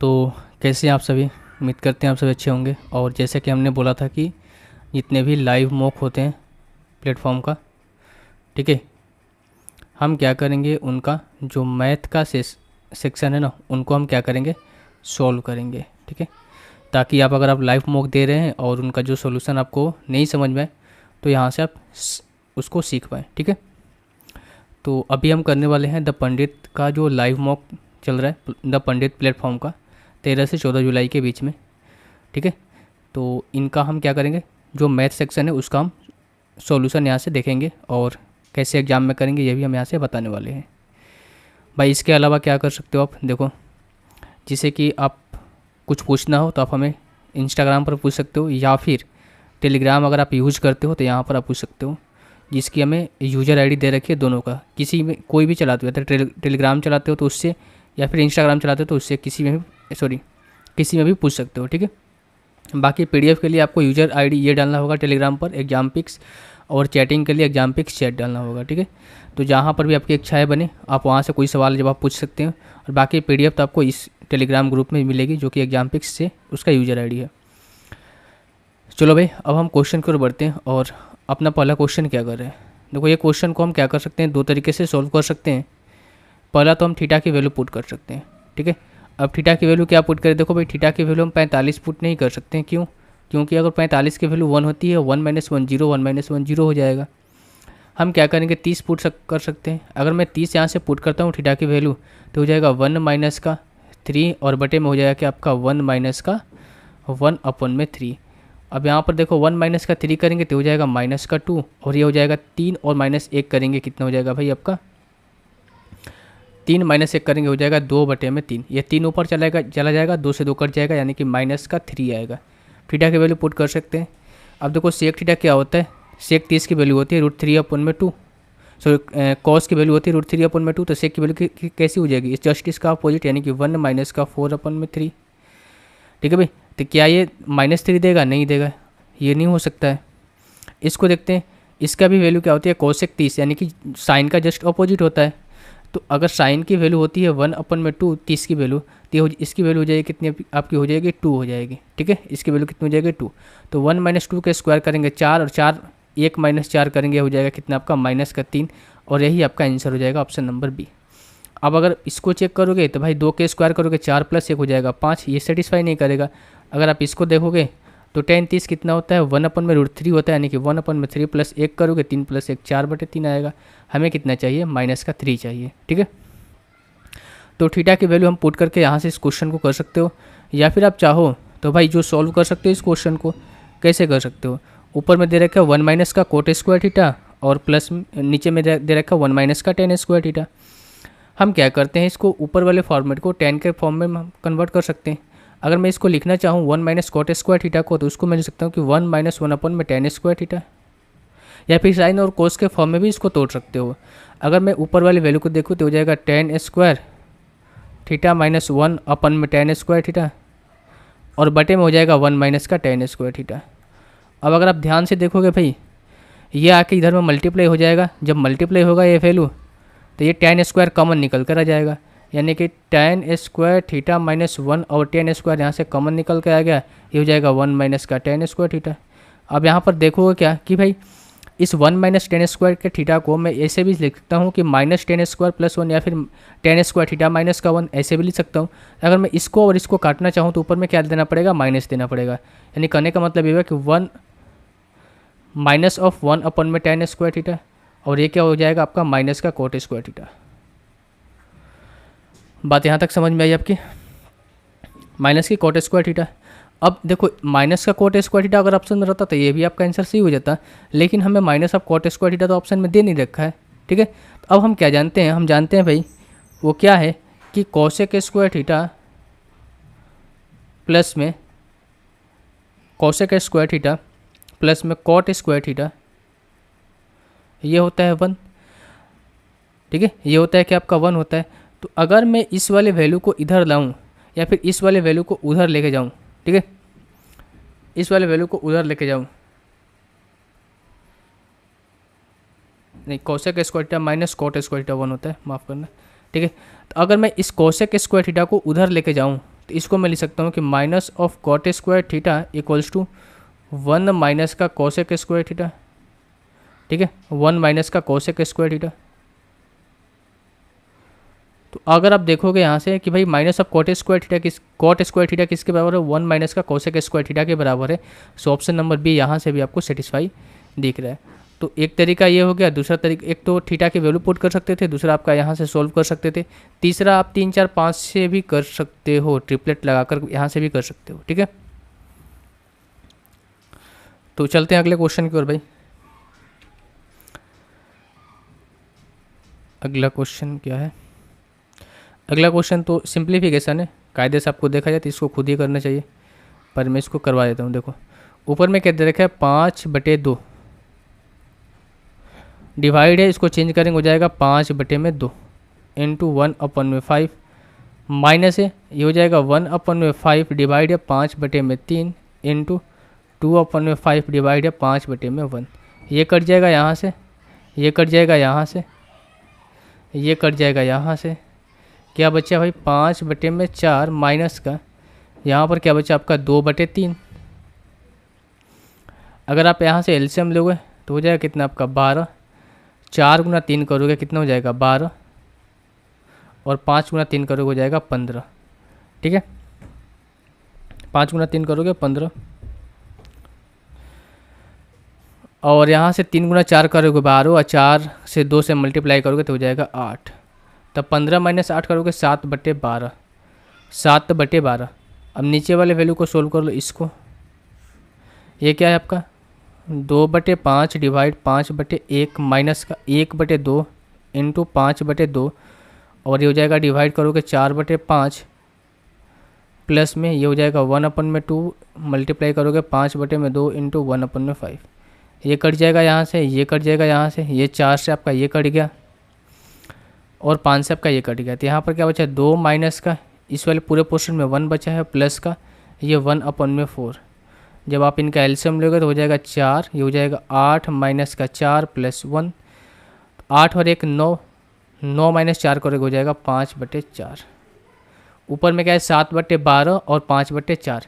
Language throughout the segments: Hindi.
तो कैसे हैं आप सभी। उम्मीद करते हैं आप सभी अच्छे होंगे। और जैसे कि हमने बोला था कि जितने भी लाइव मॉक होते हैं प्लेटफॉर्म का, ठीक है, हम क्या करेंगे, उनका जो मैथ का सेक्शन है ना, उनको हम क्या करेंगे, सॉल्व करेंगे। ठीक है, ताकि आप अगर आप लाइव मॉक दे रहे हैं और उनका जो सॉल्यूशन आपको नहीं समझ में आए तो यहाँ से आप उसको सीख पाएँ। ठीक है, तो अभी हम करने वाले हैं द पंडित का जो लाइव मॉक चल रहा है द पंडित प्लेटफॉर्म का 13 से 14 जुलाई के बीच में। ठीक है, तो इनका हम क्या करेंगे, जो मैथ सेक्शन है उसका हम सॉल्यूशन यहाँ से देखेंगे और कैसे एग्ज़ाम में करेंगे ये भी हम यहाँ से बताने वाले हैं। भाई इसके अलावा क्या कर सकते हो आप, देखो, जिसे कि आप कुछ पूछना हो तो आप हमें इंस्टाग्राम पर पूछ सकते हो, या फिर टेलीग्राम अगर आप यूज़ करते हो तो यहाँ पर आप पूछ सकते हो, जिसकी हमें यूज़र आईडी दे रखी है दोनों का। किसी में कोई भी चलाते हो, टेलीग्राम चलाते हो तो उससे, या फिर इंस्टाग्राम चलाते हो तो उससे, किसी में भी पूछ सकते हो। ठीक है, बाकी पीडीएफ के लिए आपको यूज़र आईडी ये डालना होगा टेलीग्राम पर एग्जाम पिक्स, और चैटिंग के लिए एग्जाम पिक्स चैट डालना होगा। ठीक है, तो जहाँ पर भी आपकी इच्छाएँ बने आप वहाँ से कोई सवाल जवाब पूछ सकते हैं। और बाकी पीडीएफ तो आपको इस टेलीग्राम ग्रुप में मिलेगी जो कि एग्जाम पिक्स से उसका यूज़र आईडी है। चलो भाई, अब हम क्वेश्चन की ओर बढ़ते हैं और अपना पहला क्वेश्चन क्या कर रहे हैं। देखो, ये क्वेश्चन को हम क्या कर सकते हैं, दो तरीके से सॉल्व कर सकते हैं। पहला तो हम थीटा की वैल्यू पुट कर सकते हैं। ठीक है, अब थीटा की वैल्यू क्या पुट करें, देखो भाई, थीटा की वैल्यू हम 45 पुट नहीं कर सकते हैं। क्यों? क्योंकि अगर 45 की वैल्यू 1 होती है, 1 - 1 0, 1 - 1 0 हो जाएगा। हम क्या करेंगे, 30 कर सकते हैं। अगर मैं 30 यहाँ से पुट करता हूँ थीटा की वैल्यू, तो हो जाएगा 1 - का 3 और बटे में हो जाएगा कि आपका 1 - का 1/3। अब यहाँ पर देखो 1 - का 3 करेंगे तो हो जाएगा -2, और ये हो जाएगा 3 और -1 करेंगे कितना हो जाएगा भाई आपका, 3 - 1 करेंगे हो जाएगा 2/3। ये 3 ऊपर चला जाएगा, 2 से 2 कट जाएगा, यानी कि -3 आएगा। थीटा की वैल्यू पुट कर सकते हैं। अब देखो सेक थीटा क्या होता है, सेक 30 की वैल्यू होती है √3/2, सॉरी कॉस की वैल्यू होती है √3/2, तो सेक की वैल्यू कैसी हो जाएगी, इस जस्ट इसका अपोजिट, यानी कि 1 - का 4/3। ठीक है भाई, तो क्या ये -3 देगा, नहीं देगा, ये नहीं हो सकता है। इसको देखते हैं, इसका भी वैल्यू क्या होती है, कोसेक 30, यानी कि साइन का जस्ट अपोजिट होता है। तो अगर साइन की वैल्यू होती है 1/2, 30 की वैल्यू, तो इसकी वैल्यू हो जाएगी कितनी, आपकी हो जाएगी 2 हो जाएगी। ठीक है, इसकी वैल्यू कितनी हो जाएगी 2। तो 1 - 2 के स्क्वायर करेंगे 4, और 1 - 4 करेंगे हो जाएगा कितना आपका -3, और यही आपका आंसर हो जाएगा ऑप्शन नंबर बी। अब अगर इसको चेक करोगे तो भाई 2 के स्क्वायर करोगे 4 + 1 हो जाएगा 5, ये सेटिस्फाई नहीं करेगा। अगर आप इसको देखोगे तो 10 30 कितना होता है, 1/√3 होता है, यानी कि 1/3 + 1 करोगे 3 + 1 4/3 आएगा। हमें कितना चाहिए, -3 चाहिए। ठीक है, तो थीटा की वैल्यू हम पुट करके यहाँ से इस क्वेश्चन को कर सकते हो, या फिर आप चाहो तो भाई जो सॉल्व कर सकते हो इस क्वेश्चन को, कैसे कर सकते हो, ऊपर में दे रखा है 1 - का कोट स्क्वायर थीटा, और प्लस नीचे में दे रखा है 1 - का tan स्क्वायर थीटा। हम क्या करते हैं, इसको ऊपर वाले फॉर्मेट को tan के फॉर्म में हम कन्वर्ट कर सकते हैं। अगर मैं इसको लिखना चाहूँ 1 - कोट स्क्वायर थीटा को, तो उसको मैं लिख सकता हूँ कि 1 - 1 tan स्क्वायर थीटा, या फिर साइन और कोस के फॉर्म में भी इसको तोड़ सकते हो। अगर मैं ऊपर वाली वैल्यू को देखूँ तो हो जाएगा tan square theta -1 tan square theta, और बटे में हो जाएगा 1 - का tan स्क्वायर थीटा। अब अगर आप ध्यान से देखोगे भाई, ये आके इधर में मल्टीप्लाई हो जाएगा। जब मल्टीप्लाई होगा ये वैल्यू, तो ये tan स्क्वायर कॉमन निकल कर आ जाएगा, यानी कि tan स्क्वायर थीटा -1 और tan स्क्वायर यहाँ से कॉमन निकल कर आ गया, ये हो जाएगा 1 - का tan स्क्वायर थीटा। अब यहाँ पर देखोगे क्या कि भाई इस 1 - tan स्क्वायर के थीटा को मैं ऐसे भी लिख सकता हूँ कि -tan स्क्वायर + 1, या फिर tan स्क्वायर थीटा -1 ऐसे भी लिख सकता हूँ। अगर मैं इसको और इसको काटना चाहूँ तो ऊपर में क्या देना पड़ेगा, माइनस देना पड़ेगा। यानी कहने का मतलब ये हुआ कि 1 -1 tan स्क्वायर थीटा, और ये क्या हो जाएगा आपका माइनस का कोट स्क्वायर थीटा। बात यहाँ तक समझ में आई आपकी, माइनस की कोट स्क्वायर थीटा। अब देखो माइनस का कोट स्क्वायर थीटा अगर ऑप्शन में रहता तो ये भी आपका आंसर सही हो जाता, लेकिन हमें minus of coat square theta तो ऑप्शन में दे नहीं रखा है। ठीक है, तो अब हम क्या जानते हैं, हम जानते हैं भाई वो क्या है कि कोसेक स्क्वायर थीटा प्लस में कोसेक स्क्वायर थीटा प्लस में कोट स्क्वायर थीटा, ये होता है 1। ठीक है, ये होता है कि आपका 1 होता है। तो अगर मैं इस वाले वैल्यू को इधर लाऊं, या फिर इस वाले वैल्यू को उधर लेके जाऊं, ठीक है, इस वाले वैल्यू को उधर लेके जाऊं, नहीं, cosec square theta minus cot square theta 1 होता है, माफ़ करना। ठीक है, तो अगर मैं इस कोसेक स्क्वायर थीटा को उधर लेके जाऊं तो इसको मैं लिख सकता हूँ कि minus of cot square theta equals to 1 minus का कोसेक स्क्वायर थीटा, ठीक है, 1 माइनस का कोसेक स्क्वायर थीटा। तो अगर आप देखोगे यहाँ से कि भाई minus of cot square theta किसके बराबर है, 1 माइनस का कोसेक स्क्वायर थीटा के बराबर है। सो ऑप्शन नंबर बी यहाँ से भी आपको सेटिस्फाई दिख रहा है। तो एक तरीका ये हो गया, दूसरा तरीका, एक तो थीटा की वैल्यू पुट कर सकते थे, दूसरा आपका यहाँ से सोल्व कर सकते थे, तीसरा आप 3 4 5 से भी कर सकते हो, ट्रिपलेट लगाकर यहाँ से भी कर सकते हो, ठीक है। तो चलते हैं अगले क्वेश्चन की ओर भाई। अगला क्वेश्चन क्या है? अगला क्वेश्चन तो सिंप्लीफिकेशन है, कायदे से आपको देखा जाए तो इसको खुद ही करना चाहिए, पर मैं इसको करवा देता हूँ। देखो ऊपर में क्या दे रखा है, 5/2 डिवाइड है, इसको चेंज करेंगे हो जाएगा 5/2 इंटू 1/5 माइनस है, ये हो जाएगा 1/5 डिवाइड है 5/3 इंटू 2/5 डिवाइड है 5/1। ये कट जाएगा यहाँ से, ये कट जाएगा यहाँ से, ये कट जाएगा यहाँ से, क्या बचा भाई 5/4 माइनस का यहाँ पर क्या बचा आपका 2/3। अगर आप यहाँ से एलसीएम लोगे तो हो जाएगा कितना आपका 12, 4 गुना 3 करोगे कितना हो जाएगा 12, और 5 गुना 3 करोगे हो जाएगा 15, ठीक है, 5 गुना 3 करोगे 15, और यहाँ से 3 गुना 4 करोगे 12, और 4 से 2 से मल्टीप्लाई करोगे तो हो जाएगा 8, तब 15 माइनस 8 करोगे 7/12, 7/12। अब नीचे वाले वैल्यू को सोल्व कर लो इसको, ये क्या है आपका 2/5 डिवाइड 5/1 माइनस का 1/2 इंटू 5/2, और ये हो जाएगा डिवाइड करोगे 4/5 प्लस में ये हो जाएगा 1/2 मल्टीप्लाई करोगे 5/2 इंटू 1/5। ये कट जाएगा यहाँ से, ये कट जाएगा यहाँ से, ये 4 से आपका ये कट गया और 5 से आपका ये कट गया। तो यहाँ पर क्या बचा 2 माइनस का, इस वाले पूरे पोर्शन में 1 बचा है, प्लस का ये 1/4। जब आप इनका एलसीएम लोगे तो हो जाएगा 4, ये हो जाएगा 8 माइनस का 4 प्लस 1, 8 और 1 9, 9 माइनस 4 करोगे हो जाएगा 5/4। ऊपर में क्या है 7/12 और 5/4,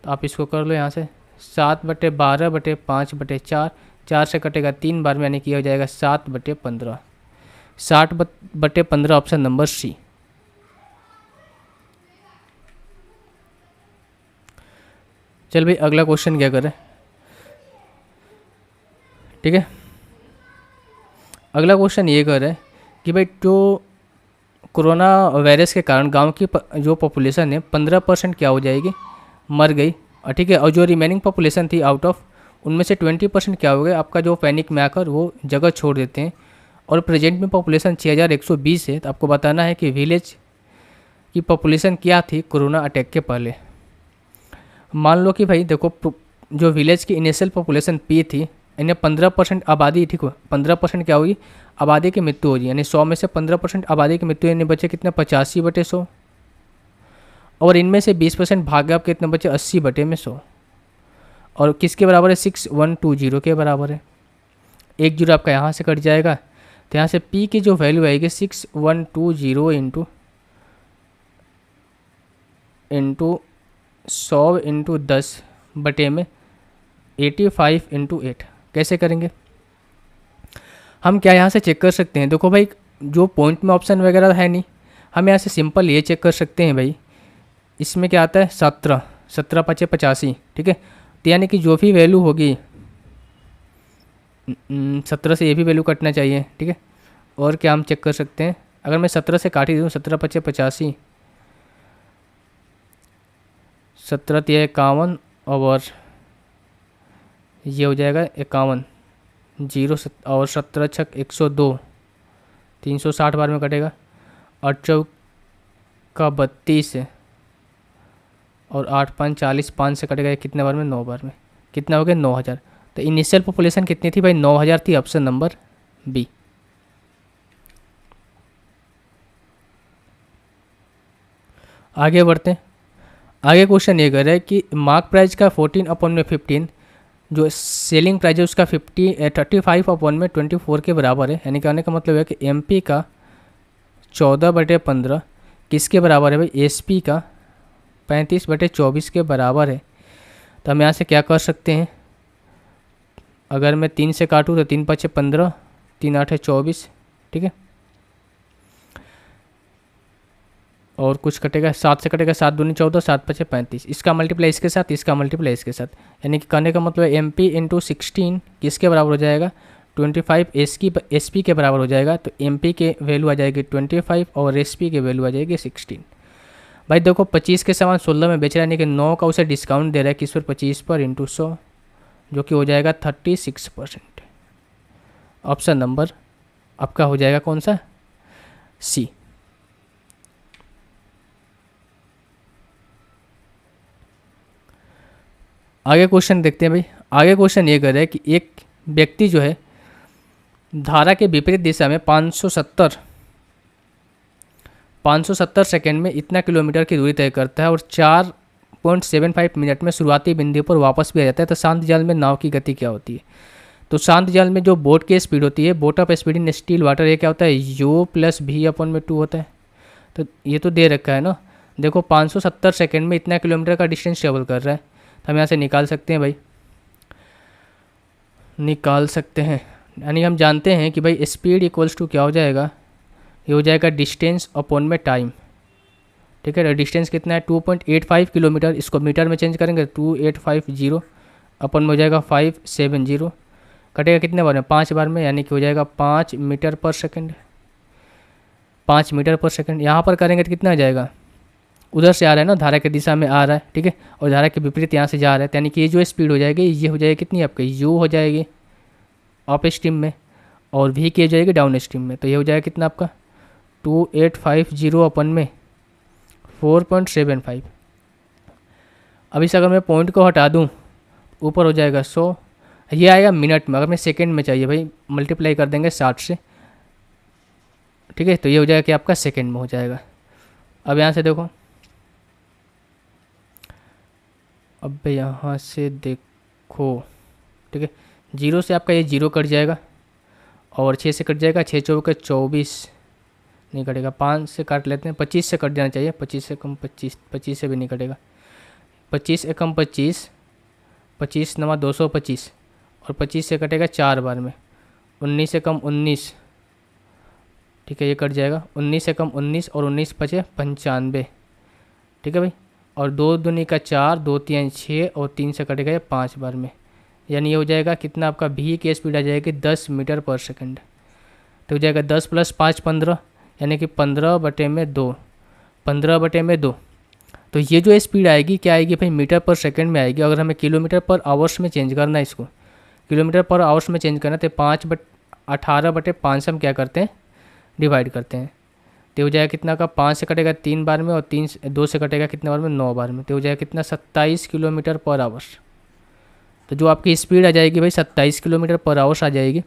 तो आप इसको कर लो यहाँ से 7/12/5/4, 4 से कटेगा 3 बार में, यानी कि हो जाएगा 7/15, 60/15 ऑप्शन नंबर सी। चल भाई अगला क्वेश्चन क्या करें, ठीक है। अगला क्वेश्चन ये कर रहा है कि भाई जो कोरोना वायरस के कारण गांव की जो पॉपुलेशन है 15% क्या हो जाएगी, मर गई, ठीक है, और जो रिमेनिंग पॉपुलेशन थी आउट ऑफ उनमें से 20% क्या हो गया आपका जो पैनिक में आकर वो जगह छोड़ देते हैं। और प्रेजेंट में पॉपुलेशन 6120 है। तो आपको बताना है कि विलेज की पॉपुलेशन क्या थी कोरोना अटैक के पहले। मान लो कि भाई देखो जो विलेज की इनिशियल पॉपुलेशन पी थी, इन्हें 15% आबादी, ठीक हो, 15% क्या होगी आबादी की मृत्यु होगी, यानी 100 में से 15% आबादी की मृत्यु, यानी बचे कितने 85/100, और इनमें से 20% भाग गया, कितने बचे 80/100, और किसके बराबर है 6120 के बराबर है। एक जीरो आपका यहाँ से कट जाएगा, तो यहाँ से पी की जो वैल्यू आएगी 6120 इंटू 100 इंटू 10 बटे में 85 इंटू 8। कैसे करेंगे हम, क्या यहाँ से चेक कर सकते हैं, देखो भाई जो पॉइंट में ऑप्शन वगैरह है नहीं, हम यहाँ से सिंपल ये चेक कर सकते हैं भाई, इसमें क्या आता है 17, 17 5 85, ठीक है। तो यानी कि जो भी वैल्यू होगी 17 से ये भी वैल्यू कटना चाहिए, ठीक है। और क्या हम चेक कर सकते हैं, अगर मैं 17 से काट ही दूँ, 17 5 85, 17 3 51, और ये हो जाएगा 51, 0 और 17 6 102, 360 बार में कटेगा, 8 चौक का 32 है, और 8 5 40, 5 से कटेगा कितने बार में 9 बार में, कितना हो गया 9000। तो इनिशियल पॉपुलेशन कितनी थी भाई 9000 थी, ऑप्शन नंबर बी। आगे बढ़ते हैं। आगे क्वेश्चन ये कर रहा है कि मार्क प्राइस का 14/15 जो सेलिंग प्राइस है उसका 35/24 के बराबर है। यानी कहने का मतलब है कि एमपी का 14/15 किसके बराबर है भाई, एसपी का 35/24 के बराबर है। तो हम यहाँ से क्या कर सकते हैं, अगर मैं 3 से काटूँ तो 3 5 15, 3 8 24, ठीक है, और कुछ कटेगा, 7 से कटेगा, 7 दूनी 14, 7 5 35, इसका मल्टीप्लाई इसके साथ, इसका मल्टीप्लाई इसके साथ, यानी कि कहने का मतलब MP × 16 किसके बराबर हो जाएगा, 25 SP के बराबर हो जाएगा। तो MP के वैल्यू आ जाएगी 25 और SP की वैल्यू आ जाएगी 16। भाई देखो 25 के सामान 16 में बेच रहा है, यानी कि 9 का उसे डिस्काउंट दे रहा है किस पर, 25 पर इंटू 100, जो कि हो जाएगा 36%। ऑप्शन नंबर आपका हो जाएगा कौन सा, सी। आगे क्वेश्चन देखते हैं भाई। आगे क्वेश्चन ये कर रहा है कि एक व्यक्ति जो है धारा के विपरीत दिशा में 570 सेकेंड में इतना किलोमीटर की दूरी तय करता है और 4.75 मिनट में शुरुआती बिंदु पर वापस भी आ जाता है। तो शांत जल में नाव की गति क्या होती है। तो शांत जल में जो बोट की स्पीड होती है, boat of speed in still water, ये क्या होता है, U + V/2 होता है। तो ये तो दे रखा है ना, देखो 570 सेकेंड में इतना किलोमीटर का डिस्टेंस ट्रेवल कर रहा है। तो हम यहाँ से निकाल सकते हैं भाई, निकाल सकते हैं, यानी हम जानते हैं कि भाई स्पीड इक्वल्स टू क्या हो जाएगा, ये हो जाएगा डिस्टेंस अपॉन में टाइम, ठीक है। डिस्टेंस कितना है 2.85 किलोमीटर, इसको मीटर में चेंज करेंगे 2850 अपन में हो जाएगा 570, कटेगा कितने बार में, 5 बार में, यानी कि हो जाएगा 5 मीटर पर सेकेंड, 5 मीटर पर सेकेंड। यहाँ पर करेंगे तो कितना आ जाएगा, उधर से आ रहा है ना, धारा की दिशा में आ रहा है, ठीक है, और धारा के विपरीत यहाँ से जा रहा है, यानी कि ये जो स्पीड हो जाएगी ये हो जाएगी कितनी आपकी, U हो जाएगी अप स्ट्रीम में और V की हो जाएगी डाउन स्ट्रीम में। तो ये हो जाएगा कितना आपका 2850 अपन में 4.75। अब इस अगर मैं पॉइंट को हटा दूँ ऊपर हो जाएगा 100, ये आएगा मिनट में, अगर मैं सेकेंड में चाहिए भाई मल्टीप्लाई कर देंगे 60 से, ठीक है, तो ये हो जाएगा कि आपका सेकेंड में हो जाएगा। अब यहाँ से देखो, अब यहाँ से देखो, ठीक है, 0 से आपका ये 0 कट जाएगा और 6 से कट जाएगा, 6 चौके 24 नहीं कटेगा, 5 से काट लेते हैं, 25 से कट जाना चाहिए, 25 से कम 25, 25 से भी नहीं कटेगा, 25 से कम 25, 25 9 225 और 25 से कटेगा 4 बार में, 19 से कम 19, ठीक है, ये कट जाएगा, 19 से कम 19 और 19 5 95, ठीक है भाई, और 2 दूनी का 4, 2 3 6 और 3 से कटेगा ये 5 बार में, यानी ये हो जाएगा कितना आपका V की स्पीड आ जाएगी 10 मीटर पर सेकंड। तो हो जाएगा 10 + 5 15, यानी कि 15/2, 15/2। तो ये जो स्पीड आएगी क्या आएगी भाई, मीटर पर सेकंड में आएगी। अगर हमें किलोमीटर पर आवर्स में चेंज करना है, इसको किलोमीटर पर आवर्स में चेंज करना, तो 18/5 से हम क्या करते हैं, डिवाइड करते हैं। तो हो जाएगा कितना का, 5 से कटेगा 3 बार में और 2 से कटेगा कितने बार में, 9 बार में। तो हो जाएगा कितना 27 किलोमीटर पर आवर्स। तो जो आपकी स्पीड आ जाएगी भाई 27 किलोमीटर पर आवर्स आ जाएगी,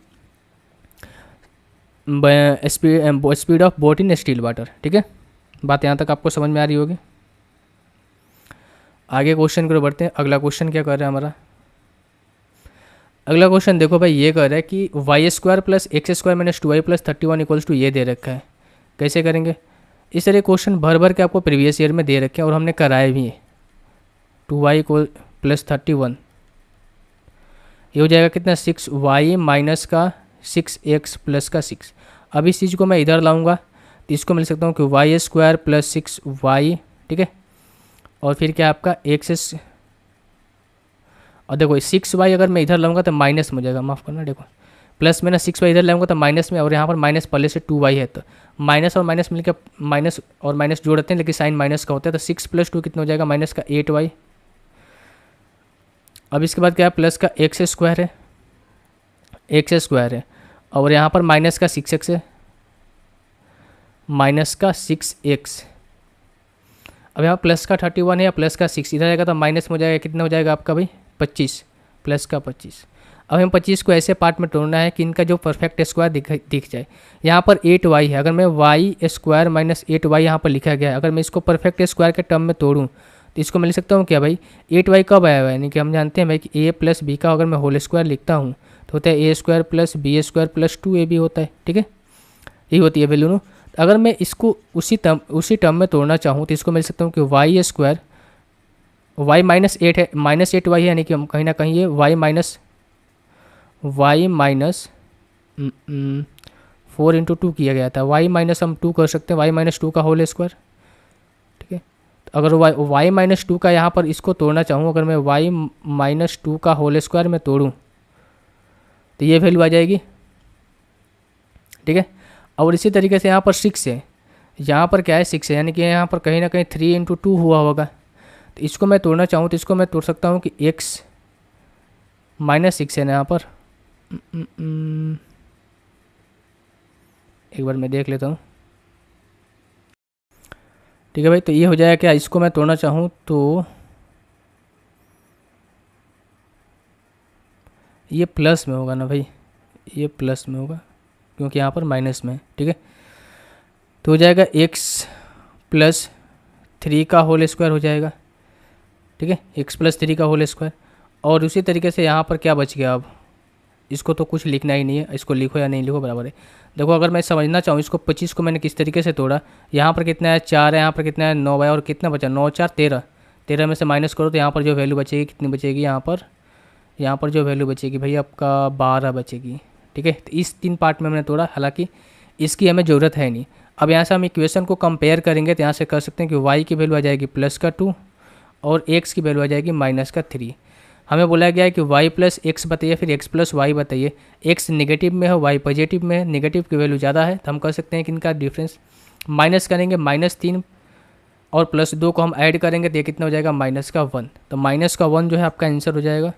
speed of boat in still water, ठीक है। बात यहाँ तक आपको समझ में आ रही होगी। आगे क्वेश्चन को बढ़ते हैं। अगला क्वेश्चन क्या कर रहा है हमारा, अगला क्वेश्चन देखो भाई, ये कर रहा है कि y² + x² - 2y + 31 = ये दे रखा है। कैसे करेंगे, इस तरह क्वेश्चन भर भर के आपको प्रीवियस ईयर में दे रखे हैं और हमने कराए भी हैं। 2y + 31 ये हो जाएगा कितना, 6y - 6x + 6। अब इस चीज़ को मैं इधर लाऊंगा तो इसको मिल सकता हूँ कि y² + 6y, ठीक है, और फिर क्या आपका x, और देखो 6y अगर मैं इधर लाऊंगा तो माइनस में हो जाएगा, माफ़ करना, देखो प्लस में ना 6y इधर लाऊंगा तो माइनस में, और यहाँ पर माइनस पहले से 2y है, तो माइनस और माइनस मिलकर माइनस और माइनस जोड़ते हैं, लेकिन साइन माइनस का होता है। तो 6 + 2 कितना हो जाएगा, माइनस का 8y। अब इसके बाद क्या है, प्लस का x² है, x² है, और यहाँ पर माइनस का 6x है, माइनस का 6x। अब यहाँ प्लस का 31 है या प्लस का 6 इधर आएगा तो माइनस में हो जाएगा, कितना हो जाएगा आपका भाई 25, प्लस का 25। अब हम 25 को ऐसे पार्ट में तोड़ना है कि इनका जो परफेक्ट स्क्वायर दिख जाए। यहाँ पर 8y है, अगर मैं y² - 8y यहाँ पर लिखा गया है, अगर मैं इसको परफेक्ट स्क्वायर के टर्म में तोड़ूँ तो इसको मैं लिख सकता हूँ क्या भाई, 8y कब आया हुआ है, यानी कि हम जानते हैं भाई कि a + b का अगर मैं होल स्क्वायर लिखता हूँ तो होता है a² + b² + 2ab होता है, ठीक है, यही होती है वैल्यू। अगर मैं इसको उसी टर्म में तोड़ना चाहूँ तो इसको मिल सकता हूँ कि y² वाई -8 है, -8y है, यानी कि हम कहीं ना कहीं ये y माइनस 4 × 2 किया गया था। y माइनस हम 2 कर सकते हैं, y-2 का होल स्क्वायर। ठीक है, तो अगर y-2 का यहाँ पर इसको तोड़ना चाहूँ, अगर मैं y-2 का होल स्क्वायर में तोड़ूँ तो ये वैल्यू आ जाएगी। ठीक है, और इसी तरीके से यहाँ पर 6 है, यहाँ पर क्या है 6 है, यानी कि यहाँ पर कहीं ना कहीं 3 × 2 हुआ होगा। तो इसको मैं तोड़ना चाहूँ तो इसको मैं तोड़ सकता हूँ कि x -6 है ना यहाँ पर। एक बार मैं देख लेता हूँ। ठीक है भाई, तो ये हो जाएगा क्या, इसको मैं तोड़ना चाहूँ तो ये प्लस में होगा ना भाई, ये प्लस में होगा क्योंकि यहाँ पर माइनस में है। ठीक है, तो हो जाएगा x + 3 का होल स्क्वायर हो जाएगा। ठीक है, x + 3 का होल स्क्वायर। और उसी तरीके से यहाँ पर क्या बच गया, अब इसको तो कुछ लिखना ही नहीं है, इसको लिखो या नहीं लिखो बराबर है। देखो अगर मैं समझना चाहूँ इसको, 25 को मैंने किस तरीके से तोड़ा, यहाँ पर कितना है 4 है, यहाँ पर कितना है 9 है, और कितना बचा 9 4 13, 13 में से माइनस करो तो यहाँ पर जो वैल्यू बचेगी कितनी बचेगी, यहाँ पर जो वैल्यू बचेगी भाई आपका 12 बचेगी। ठीक है, तो इस 3 पार्ट में मैंने तोड़ा, हालांकि इसकी हमें ज़रूरत है नहीं। अब यहाँ से हम इक्वेशन को कंपेयर करेंगे तो यहाँ से कर सकते हैं कि y की वैल्यू आ जाएगी +2 और x की वैल्यू आ जाएगी -3। हमें बोला गया है कि y + x बताइए, फिर x + y बताइए। x नेगेटिव में है, y पॉजिटिव में है, नेगेटिव की वैल्यू ज़्यादा है, तो हम कर सकते हैं कि इनका डिफरेंस माइनस करेंगे, -3 और +2 को हम ऐड करेंगे तो ये कितना हो जाएगा -1। तो -1 जो है आपका आंसर हो जाएगा।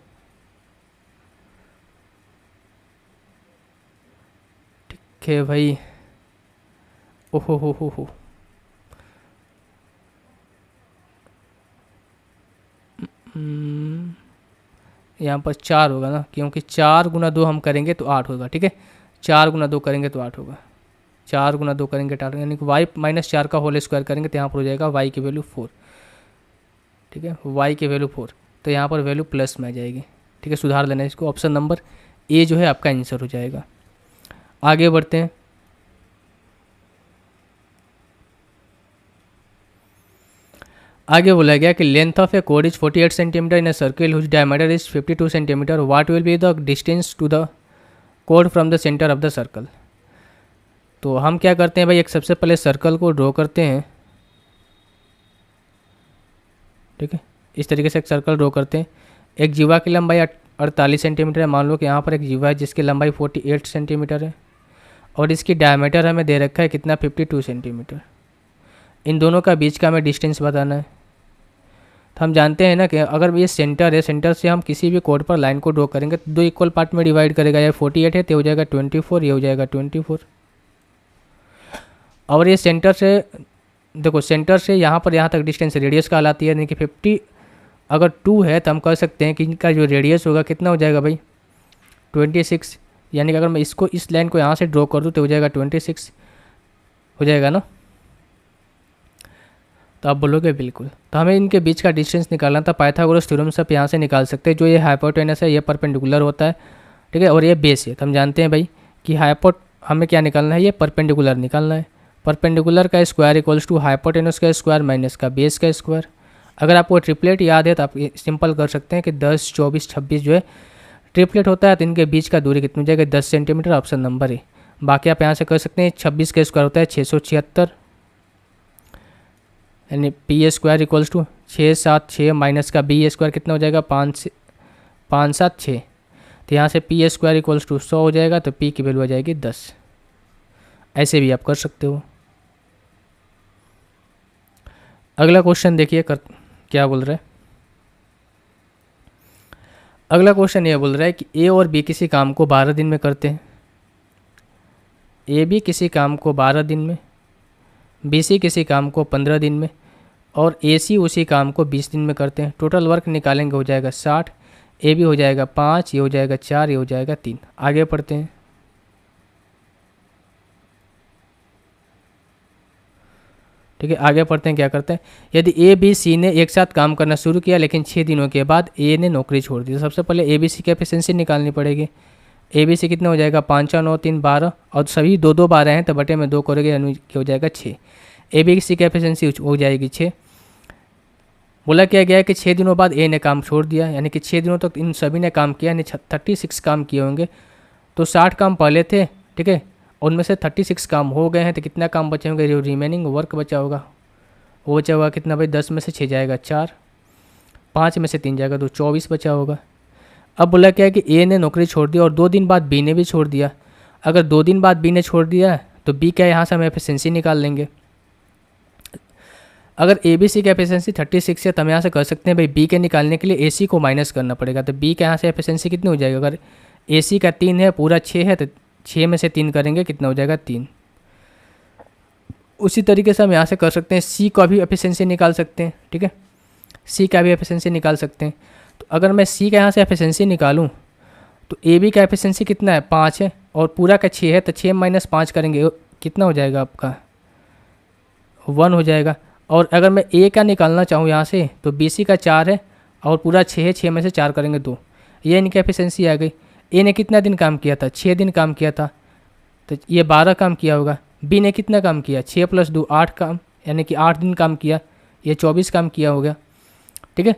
ठीक है भाई, ओहो हो यहाँ पर 4 होगा ना, क्योंकि 4 × 2 हम करेंगे तो 8 होगा। ठीक है, 4 × 2 करेंगे तो 8 होगा, 4 × 2 करेंगे तो 8, यानी कि y - 4 का होल स्क्वायर करेंगे तो यहाँ पर हो जाएगा y की वैल्यू 4। ठीक है, y की वैल्यू 4, तो यहाँ पर वैल्यू प्लस में आ जाएगी। ठीक है, सुधार लेना इसको, ऑप्शन नंबर ए जो है आपका आंसर हो जाएगा। आगे बढ़ते हैं। आगे बोला गया कि लेंथ ऑफ ए कोड is 48 centimetre in a circle whose diameter is 52 centimetre, what will be the distance to the कोड from the centre of the circle. तो हम क्या करते हैं भाई, एक सबसे पहले सर्कल को ड्रॉ करते हैं। ठीक है, इस तरीके से एक सर्कल ड्रॉ करते हैं। एक जीवा की लंबाई 48 सेंटीमीटर है, मान लो कि यहाँ पर एक जीवा है जिसकी लंबाई 48 सेंटीमीटर है और इसकी डायमीटर हमें दे रखा है कितना 52 सेंटीमीटर। इन दोनों का बीच का हमें डिस्टेंस बताना है। तो हम जानते हैं ना कि अगर ये सेंटर है, सेंटर से हम किसी भी कोड पर लाइन को ड्रॉ करेंगे तो 2 इक्वल पार्ट में डिवाइड करेगा। ये 48 है तो हो जाएगा 24, ये हो जाएगा 24। और ये सेंटर से देखो, सेंटर से यहाँ पर यहाँ तक डिस्टेंस रेडियस कहलाती है, यानी कि 50 अगर 2 है तो हम कह सकते हैं कि इनका जो रेडियस होगा कितना हो जाएगा भाई 26। यानी कि अगर मैं इसको इस लाइन को यहाँ से ड्रॉ कर दूँ तो हो जाएगा 26 हो जाएगा ना। तो आप बोलोगे बिल्कुल। तो हमें इनके बीच का डिस्टेंस निकालना था, पाइथागोरस थ्योरम से आप यहाँ से निकाल सकते हैं। जो ये हाइपोटेनस है ये परपेंडिकुलर होता है, ठीक है, और ये बेस है। तो हम जानते हैं भाई कि हमें क्या निकालना है, ये परपेंडिकुलर निकालना है। परपेंडिकुलर का स्क्वायर इक्वल्स टू हाइपोटेनस का स्क्वायर माइनस का बेस का स्क्वायर। अगर आपको ट्रिपलेट याद है तो आप सिंपल कर सकते हैं कि 10, 24, 26 जो है ट्रिपलेट होता है, तो इनके बीच का दूरी कितनी हो जाएगा 10 सेंटीमीटर, ऑप्शन नंबर है। बाकी आप यहाँ से कर सकते हैं 26 का स्क्वायर होता है 676, यानी P square equals to 676 minus का बी स्क्वायर कितना हो जाएगा 5 7 6। तो यहाँ से पी स्क्वायर इक्वल्स टू 100 हो जाएगा, तो पी की वैल्यू आ जाएगी 10। ऐसे भी आप कर सकते हो। अगला क्वेश्चन देखिए क्या बोल रहा है। अगला क्वेश्चन ये बोल रहा है कि ए और बी किसी काम को 12 दिन में करते हैं। ए बी किसी काम को 12 दिन में, बी सी किसी काम को 15 दिन में और ए सी उसी काम को 20 दिन में करते हैं। टोटल वर्क निकालेंगे हो जाएगा 60, ए बी हो जाएगा 5, ये हो जाएगा 4, ये हो जाएगा 3। आगे पढ़ते हैं। ठीक है, आगे पढ़ते हैं क्या करते हैं। यदि ए बी सी ने एक साथ काम करना शुरू किया लेकिन 6 दिनों के बाद ए ने नौकरी छोड़ दी, तो सबसे पहले ए बी सी की एफिशिएंसी निकालनी पड़ेगी। ए बी सी कितना हो जाएगा 5 9 3 12 और सभी 2 12 हैं, तो बटे में 2 करोगे यानी हो जाएगा 6। ए बी सी की एफिशिएंसी हो जाएगी 6, बोला क्या गया है कि 6 दिनों बाद ए ने काम छोड़ दिया, यानी कि 6 दिनों तक इन सभी ने काम किया, यानी 36 काम किए होंगे। तो 60 काम पहले थे, ठीक है, उनमें से 36 काम हो गए हैं, तो कितना काम बचे होंगे, जो रिमेनिंग वर्क बचा होगा वो बचा होगा कितना भाई, 10 में से 6 जाएगा 4, 5 में से 3 जाएगा तो 24 बचा होगा। अब बोला क्या है कि ए ने नौकरी छोड़ दी और 2 दिन बाद बी ने भी छोड़ दिया। अगर 2 दिन बाद बी ने छोड़ दिया तो बी क्या है, यहाँ से हम एफिशिएंसी निकाल लेंगे। अगर ए बी सी की एफिशिएंसी 36 है तो हम यहाँ से कर सकते हैं भाई बी के निकालने के लिए ए सी को माइनस करना पड़ेगा। तो बी का यहाँ से एफिशिएंसी कितनी हो जाएगी, अगर ए सी का 3 है, पूरा 6 है, तो 6 में से 3 करेंगे कितना हो जाएगा 3। उसी तरीके से हम यहाँ से कर सकते हैं, सी का भी एफिशिएंसी निकाल सकते हैं, ठीक है, सी का भी एफिशिएंसी निकाल सकते हैं। तो अगर मैं सी का यहाँ से एफिशिएंसी निकालूँ तो ए बी का एफिशिएंसी कितना है, 5 है, और पूरा का 6 है, तो 6 माइनस 5 करेंगे कितना हो जाएगा आपका 1 हो जाएगा। और अगर मैं ए का निकालना चाहूँ यहाँ से तो बी सी का 4 है और पूरा 6 है, 6 में से 4 करेंगे 2, ये इनकी एफिशिएंसी आ गई। ए ने कितना दिन काम किया था, 6 दिन काम किया था, तो ये 12 काम किया होगा। बी ने कितना काम किया, 6 + 2 8 काम, यानी कि 8 दिन काम किया, ये 24 काम किया होगा, ठीक है।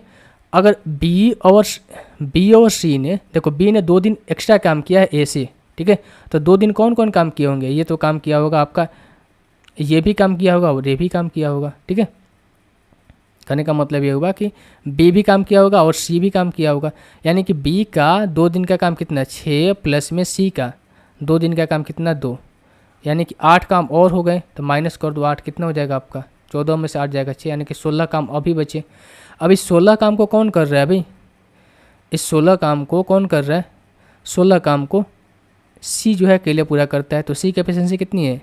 अगर बी और सी ने, देखो बी ने 2 दिन एक्स्ट्रा काम किया है ए से, ठीक है, तो 2 दिन कौन कौन काम किए होंगे, ये तो काम किया होगा आपका, ये भी काम किया होगा और ये भी काम किया होगा, ठीक है। कहने का मतलब ये होगा कि बी भी काम किया होगा और सी भी काम किया होगा, यानी कि बी का 2 दिन का काम कितना, 6 प्लस में सी का 2 दिन का काम कितना 2, यानी कि 8 काम और हो गए, तो माइनस कर दो 8 कितना हो जाएगा आपका, 14 में से 8 जाएगा 6, यानी कि 16 काम अभी बचे। अब इस 16 काम को कौन कर रहा है भाई, इस 16 काम को कौन कर रहा है, 16 काम को सी जो है अकेले पूरा करता है। तो सी की एफिशिएंसी कितनी है,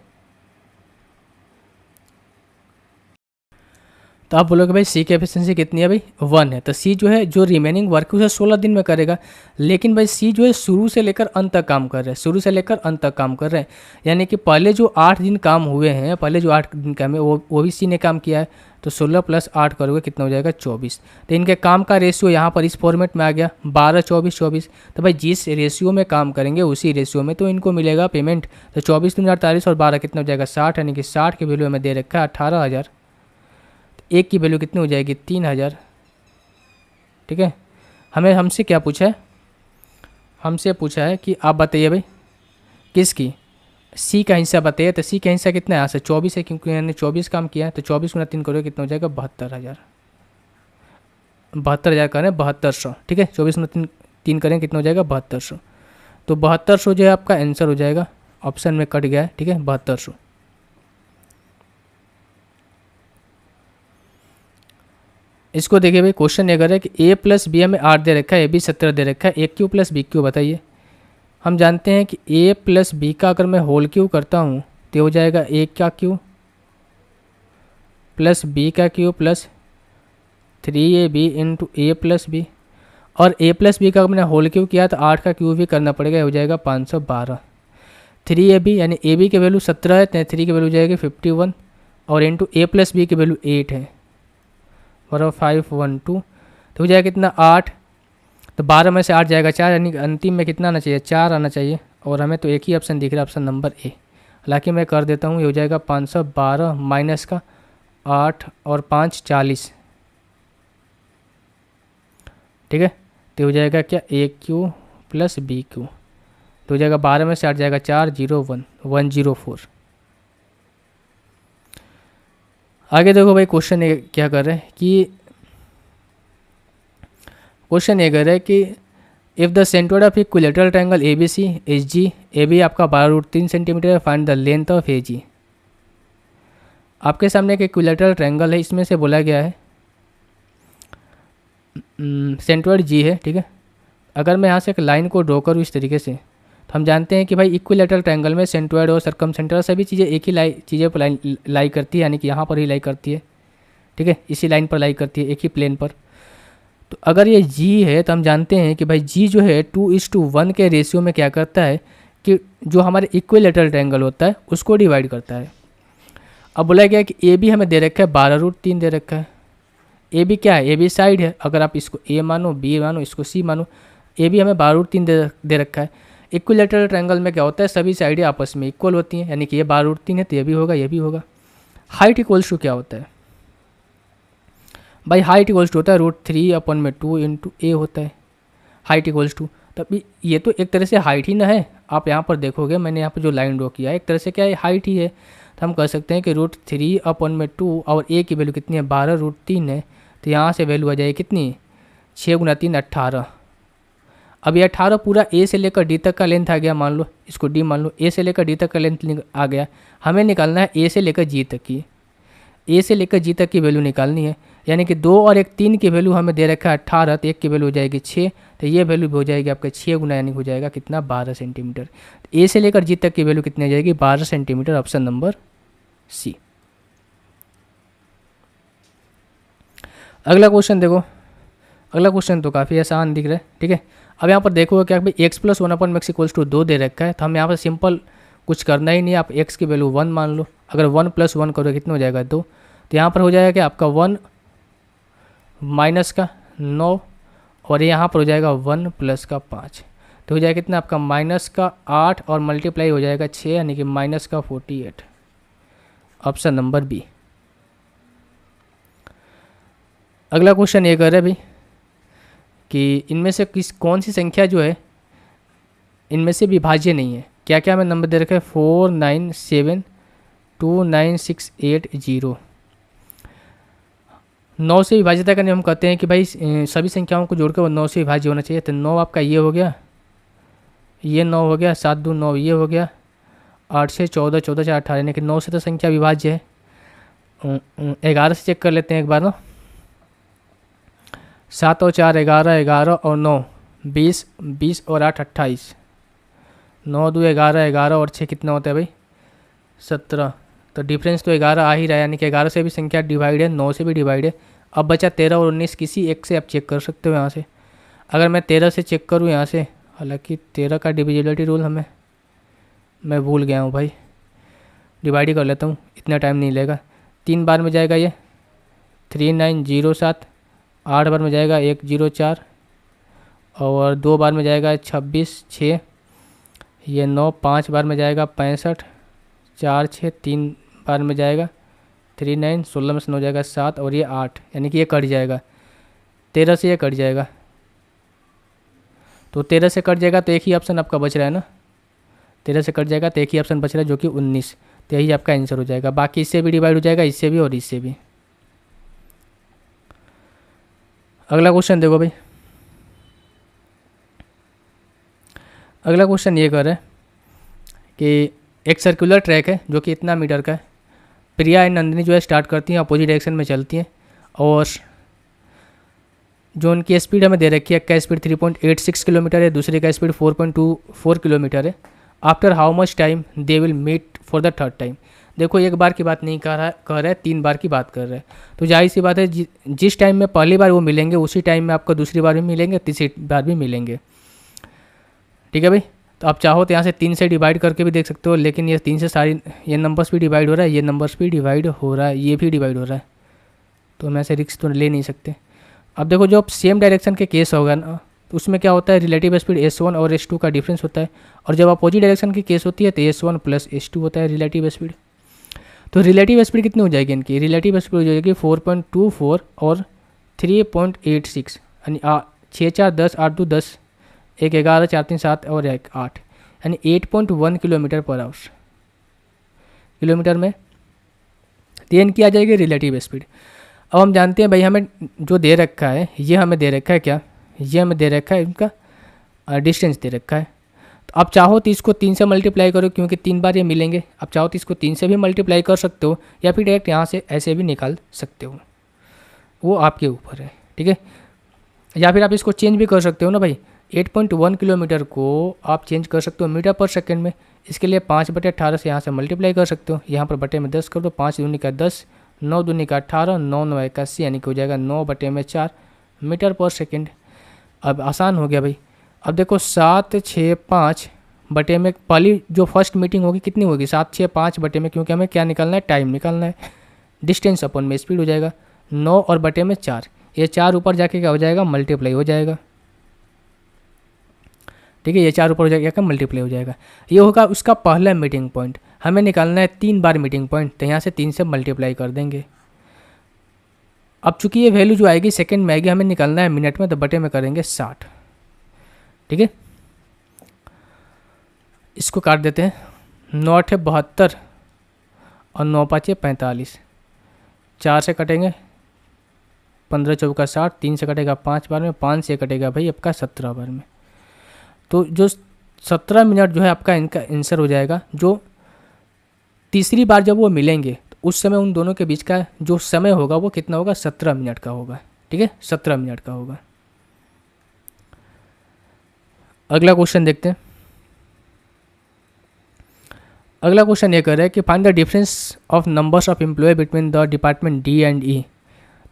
तो आप बोलोगे भाई सी की एफिशिएंसी कितनी है भाई, 1 है। तो सी जो है जो रिमेनिंग वर्क उसे 16 दिन में करेगा, लेकिन भाई सी जो है शुरू से लेकर अंत तक काम कर रहे हैं, शुरू से लेकर अंत तक काम कर रहे हैं, यानी कि पहले जो 8 दिन काम हुए हैं, पहले जो 8 दिन काम है वो भी सी ने काम किया है। तो 16 + 8 करोगे कितना हो जाएगा 24। तो इनके काम का रेशियो यहाँ पर इस फॉर्मेट में आ गया 12 24 24। तो भाई जिस रेशियो में काम करेंगे उसी रेशियो में तो इनको मिलेगा पेमेंट। तो 24 × 48 और 12 कितना हो जाएगा 60, यानी कि 60 की वैल्यू हमें दे रखा है 18,000। एक की वैल्यू कितनी हो जाएगी 3,000, ठीक है। हमसे क्या पूछा है, हमसे पूछा है कि आप बताइए भाई किसकी, सी का हिस्सा बताइए। तो सी का हिस्सा कितना है, यहाँ से 24 है, क्योंकि मैंने 24 काम किया है। तो 24 × 3 करोगे कितना हो जाएगा 72,000, 72,000 करें 7200, ठीक है। 24 × 3 करें कितना हो जाएगा 7200। तो 7200 जो है आपका आंसर हो जाएगा, ऑप्शन में कट गया है, ठीक है 7200। इसको देखिए भाई, क्वेश्चन अगर है कि a + b हमें 8 दे रखा है, ए बी 17 दे रखा है, ए क्यू + बी क्यू बताइए। हम जानते हैं कि a + b का अगर मैं होल क्यू करता हूँ तो हो जाएगा a का क्यू + b का क्यू + 3ab × a + b, और a + b का अगर मैंने होल क्यू किया तो 8 का क्यू भी करना पड़ेगा, हो जाएगा 512। 3ab यानी ए बी की वैल्यू 17 है, तो 3 की वैल्यू जाएगी 51, और इंटू a + b की वैल्यू 8 है, बराबर 512। तो हो जाएगा कितना 8, तो 12 में से 8 जाएगा 4, यानी कि अंतिम में कितना आना चाहिए 4 आना चाहिए, और हमें तो एक ही ऑप्शन दिख रहा है, ऑप्शन नंबर ए। हालांकि मैं कर देता हूँ, ये हो जाएगा 512 माइनस का 8 और 5 40, ठीक है। तो हो जाएगा क्या ए क्यू + बी क्यू, तो हो जाएगा 12 में से 8 जाएगा 4 0 1 104। आगे देखो भाई क्वेश्चन क्या कर रहे हैं कि क्वेश्चन ये कर रहा है कि if the centroid of equilateral triangle A B C H G, A B आपका 12√3 सेंटीमीटर है, find the length of A G. आपके सामने एक इक्विलेटरल ट्रायंगल है, इसमें से बोला गया है सेंट्रोइड जी है, ठीक है। अगर मैं यहाँ से एक लाइन को ड्रॉ करूँ इस तरीके से, तो हम जानते हैं कि भाई इक्विलेटरल ट्रायंगल में सेंट्रोइड और सर्कमसेंटर सभी चीज़ें एक ही चीज़ें पर लाई करती है, यानी कि यहाँ पर ही लाई करती है, ठीक है, इसी लाइन पर लाई करती है, एक ही प्लेन पर। तो अगर ये g है तो हम जानते हैं कि भाई g जो है 2:1 के रेशियो में क्या करता है कि जो हमारे इक्विलेटरल ट्रायंगल होता है उसको डिवाइड करता है। अब बोला गया कि ए बी हमें दे रखा है 12√3 दे रखा है। ए बी क्या है, ए बी साइड है, अगर आप इसको ए मानो बी मानो इसको सी मानो, ए बी हमें 12√3 दे रखा है। इक्विलेटरल ट्रायंगल में क्या होता है, सभी साइडें आपस में इक्वल होती हैं, यानी कि ये 12√3 है तो ये भी होगा ये भी होगा। हाइट इक्वल्स टू क्या होता है, भाई हाइट इक्वल्स टू होता है √3/2 इंटू ए होता है हाइट इक्वल्स टू। तब ये तो एक तरह से हाइट ही ना है। आप यहाँ पर देखोगे मैंने यहाँ पर जो लाइन ड्रॉ किया है एक तरह से क्या है, हाइट ही है। तो हम कह सकते हैं कि √3/2 और ए की वैल्यू कितनी है 12√3 है। तो यहाँ से वैल्यू आ जाएगी कितनी 6 × 3 18। अब ये 18 पूरा ए से लेकर डी तक का लेंथ आ गया, मान लो इसको डी मान लो, ए से लेकर डी तक का लेंथ आ गया। हमें निकालना है ए से लेकर जी तक की, ए से लेकर जी तक की वैल्यू निकालनी है। यानी कि 2 और 1 3 की वैल्यू हमें दे रखा है 18, तो 1 की वैल्यू हो जाएगी 6, तो ये वैल्यू हो जाएगी आपका 6 गुना, यानी हो जाएगा कितना 12 सेंटीमीटर। ए से लेकर जी तक की वैल्यू कितनी आ जाएगी 12 सेंटीमीटर, ऑप्शन नंबर सी। अगला क्वेश्चन देखो, अगला क्वेश्चन तो काफ़ी आसान दिख रहा है, ठीक है। अब यहाँ पर देखो क्या भाई x + 1/x = 2 दे रखा है। तो हम यहाँ पर सिंपल कुछ करना ही नहीं, आप x की वैल्यू 1 मान लो। अगर 1 + 1 करोगे कितना हो जाएगा 2। तो यहाँ पर हो जाएगा कि आपका 1 माइनस का 9 और यहाँ पर हो जाएगा 1 प्लस का 5। तो हो जाएगा कितना आपका माइनस का 8 और मल्टीप्लाई हो जाएगा 6, यानी कि माइनस का 48, ऑप्शन नंबर बी। अगला क्वेश्चन ये कर रहा है भाई कि इनमें से कौन सी संख्या जो है इनमें से विभाज्य नहीं है। क्या क्या हमें नंबर दे रखा है 4972968 9 से विभाज्यता का नियम कहते हैं कि भाई सभी संख्याओं को जोड़कर वो 9 से विभाज्य होना चाहिए। तो 9 आपका ये हो गया, ये 9 हो गया, 7 2 9 ये हो गया, 8 6 14 14 4 18, यानी कि 9 से तो संख्या विभाज्य है। 11 से चेक कर लेते हैं एक बार ना। 7 और 4 11, 11 और 9 20, 20 और 8 28, 9 2 11, 11 और 6 कितना होता है भाई 17। तो डिफरेंस तो 11 आ ही रहा है, यानी कि 11 से भी संख्या डिवाइड है, 9 से भी डिवाइड है। अब बचा 13 और 19, किसी एक से आप चेक कर सकते हो यहाँ से। अगर मैं 13 से चेक करूँ यहाँ से, हालांकि 13 का डिविजिबिलिटी रूल मैं भूल गया हूँ भाई, डिवाइड ही कर लेता हूँ, इतना टाइम नहीं लेगा। 3 बार में जाएगा ये 3907, 8 बार में जाएगा 104 और 2 बार में जाएगा 26 6, ये 9, 5 बार में जाएगा 65, 4 6, 3 बार में जाएगा 39, 16 में से 9 जाएगा 7 और ये 8, यानी कि ये कट जाएगा 13 से, ये कट जाएगा। तो 13 से कट जाएगा तो एक ही ऑप्शन आपका बच रहा है ना, 13 से कट जाएगा तो एक ही ऑप्शन बच रहा है जो कि 19। तो यही आपका आंसर हो जाएगा। बाकी इससे भी डिवाइड हो जाएगा, इससे भी और इससे भी। अगला क्वेश्चन देखो भाई, अगला क्वेश्चन ये कर रहा है कि एक सर्कुलर ट्रैक है जो कि इतना मीटर का है। प्रिया एंड नंदिनी जो है स्टार्ट करती हैं, अपोजिट डायरेक्शन में चलती हैं, और जो उनकी स्पीड हमें दे रखी है, एक का स्पीड 3.86 किलोमीटर है, दूसरे का स्पीड 4.24 किलोमीटर है। After how much time they will meet for the third time. देखो एक बार की बात नहीं कर रहा है 3 बार की बात कर रहा है। तो जाहिर सी बात है जिस टाइम में पहली बार वो मिलेंगे उसी टाइम में आपको दूसरी बार भी मिलेंगे, तीसरी बार भी मिलेंगे, ठीक है भाई। तो आप चाहो तो यहाँ से 3 से डिवाइड करके भी देख सकते हो, लेकिन ये 3 से सारी ये नंबर्स भी डिवाइड हो रहा है, ये नंबर्स भी डिवाइड हो रहा है, ये भी डिवाइड हो रहा है, तो हम ऐसे रिस्क तो ले नहीं सकते। अब देखो जो सेम डायरेक्शन के केस होगा ना, तो उसमें क्या होता है रिलेटिव स्पीड S1 और S2 का डिफरेंस होता है, और जब अपोजिट डायरेक्शन की केस होती है तो S1 + S2 होता है रिलेटिव स्पीड। तो रिलेटिव स्पीड कितनी हो जाएगी इनकी, रिलेटिव स्पीड हो जाएगी 4.24 और 3.86, यानी 6 4 10 8 2 10, 1 11 4 3 7 और 1 8, यानी 8.1 किलोमीटर पर आवर किलोमीटर में। तो इनकी आ जाएगी रिलेटिव स्पीड। अब हम जानते हैं भाई हमें जो दे रखा है, ये हमें दे रखा है क्या, ये हमें दे रखा है इनका डिस्टेंस दे रखा है। तो आप चाहो तो इसको 3 से मल्टीप्लाई करो, क्योंकि 3 बार ये मिलेंगे। आप चाहो तो इसको 3 से भी मल्टीप्लाई कर सकते हो, या फिर डायरेक्ट यहाँ से ऐसे भी निकाल सकते हो, वो आपके ऊपर है, ठीक है। या फिर आप इसको चेंज भी कर सकते हो ना भाई, 8.1 किलोमीटर को आप चेंज कर सकते हो मीटर पर सेकेंड में। इसके लिए 5/18 से यहाँ से मल्टीप्लाई कर सकते हो, यहाँ पर बटे में 10 कर दो, 5 दूनी का 10, 9 दूनी का 18, 9 9 81, यानी कि हो जाएगा 9/4 मीटर पर सेकेंड। अब आसान हो गया भाई। अब देखो 7 6 5 बटे में पहली जो फर्स्ट मीटिंग होगी कितनी होगी 7 6 5 बटे में, क्योंकि हमें क्या निकालना है, टाइम निकालना है। डिस्टेंस अपन में स्पीड हो जाएगा 9 और बटे में 4, ये 4 ऊपर जाके क्या हो जाएगा मल्टीप्लाई हो जाएगा, ठीक है। ये 4 ऊपर हो जाएगा मल्टीप्लाई हो जाएगा। ये होगा उसका पहला मीटिंग पॉइंट। हमें निकालना है 3 बार मीटिंग पॉइंट, तो यहाँ से 3 से मल्टीप्लाई कर देंगे। अब चूंकि ये वैल्यू जो आएगी सेकंड में आएगी, हमें निकालना है मिनट में, तो बटे में करेंगे 60। ठीक है, इसको काट देते हैं। 9 8 72 और 9 5 45, 4 से कटेंगे 15 चौका 60, 3 से कटेगा 5 बार में, 5 से कटेगा भाई आपका 17 बार में। तो जो 17 मिनट जो है आपका इनका आंसर हो जाएगा। जो तीसरी बार जब वो मिलेंगे तो उस समय उन दोनों के बीच का जो समय होगा वो कितना होगा, 17 मिनट का होगा। ठीक है, 17 मिनट का होगा। अगला क्वेश्चन देखते हैं। अगला क्वेश्चन ये कह रहा है कि find the difference of numbers of employ between the department D and E.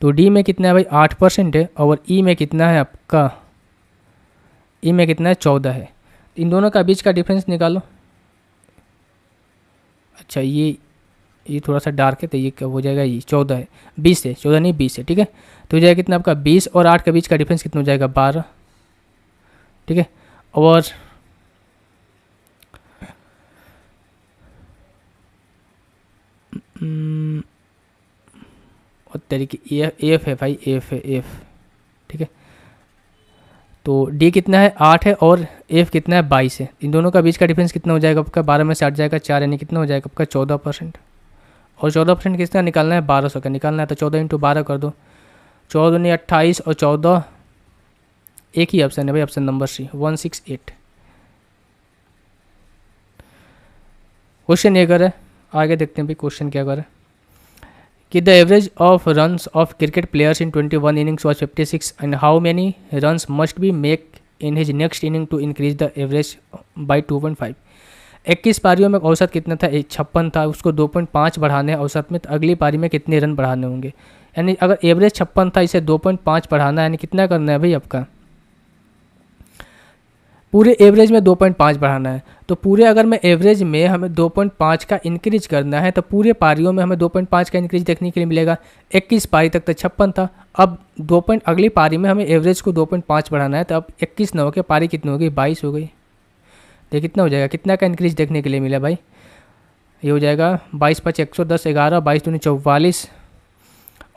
तो डी में कितना है भाई 8% है, और ई में कितना है आपका, ई में कितना है 14 है। इन दोनों का बीच का डिफरेंस निकालो। अच्छा ये थोड़ा सा डार्क है, तो ये क्या हो जाएगा, ये 14 है, 20 है, 14 नहीं 20 है। ठीक है, तो हो जाएगा कितना आपका 20 और 8 के बीच का डिफरेंस कितना हो जाएगा 12। ठीक है, और तरीके एफ है भाई, एफ है एफ। ठीक है, तो डी कितना है 8 है और एफ कितना है 22 है। इन दोनों का बीच का डिफरेंस कितना हो जाएगा आपका, 12 में से 8 जाएगा 4, यानी कितना हो जाएगा आपका 14%। और 14% कितना निकालना है, 1200 का निकालना है, तो 14 × 12 कर दो, 14 नहीं 28 और 14, एक ही ऑप्शन है भाई, ऑप्शन नंबर सी 168। क्वेश्चन ये कर है, आगे देखते हैं भाई क्वेश्चन क्या कर है कि the average of runs of cricket players in 21 innings was 56 and how many runs must be make in his next inning to increase the average by 2.5। 21 पारियों में औसत कितना था, 56 था, उसको 2.5 बढ़ाने हैं औसत में, तो अगली पारी में कितने रन बढ़ाने होंगे। यानी अगर एवरेज 56 था, इसे 2.5 बढ़ाना है, यानी कितना करना है भाई आपका, पूरे एवरेज में 2.5 बढ़ाना है। तो पूरे अगर मैं एवरेज में हमें 2.5 का इंक्रीज करना है, तो पूरे पारियों में हमें 2.5 का इंक्रीज देखने के लिए मिलेगा। 21 पारी तक तो 56 था, अब अगली पारी में हमें एवरेज को 2.5 बढ़ाना है, तो अब 21 न होकर पारी कितनी हो गई, 22 हो गई। तो कितना हो जाएगा, कितना का इंक्रीज देखने के लिए मिला भाई, ये हो जाएगा 22 5 110, 11 22 दूनी 44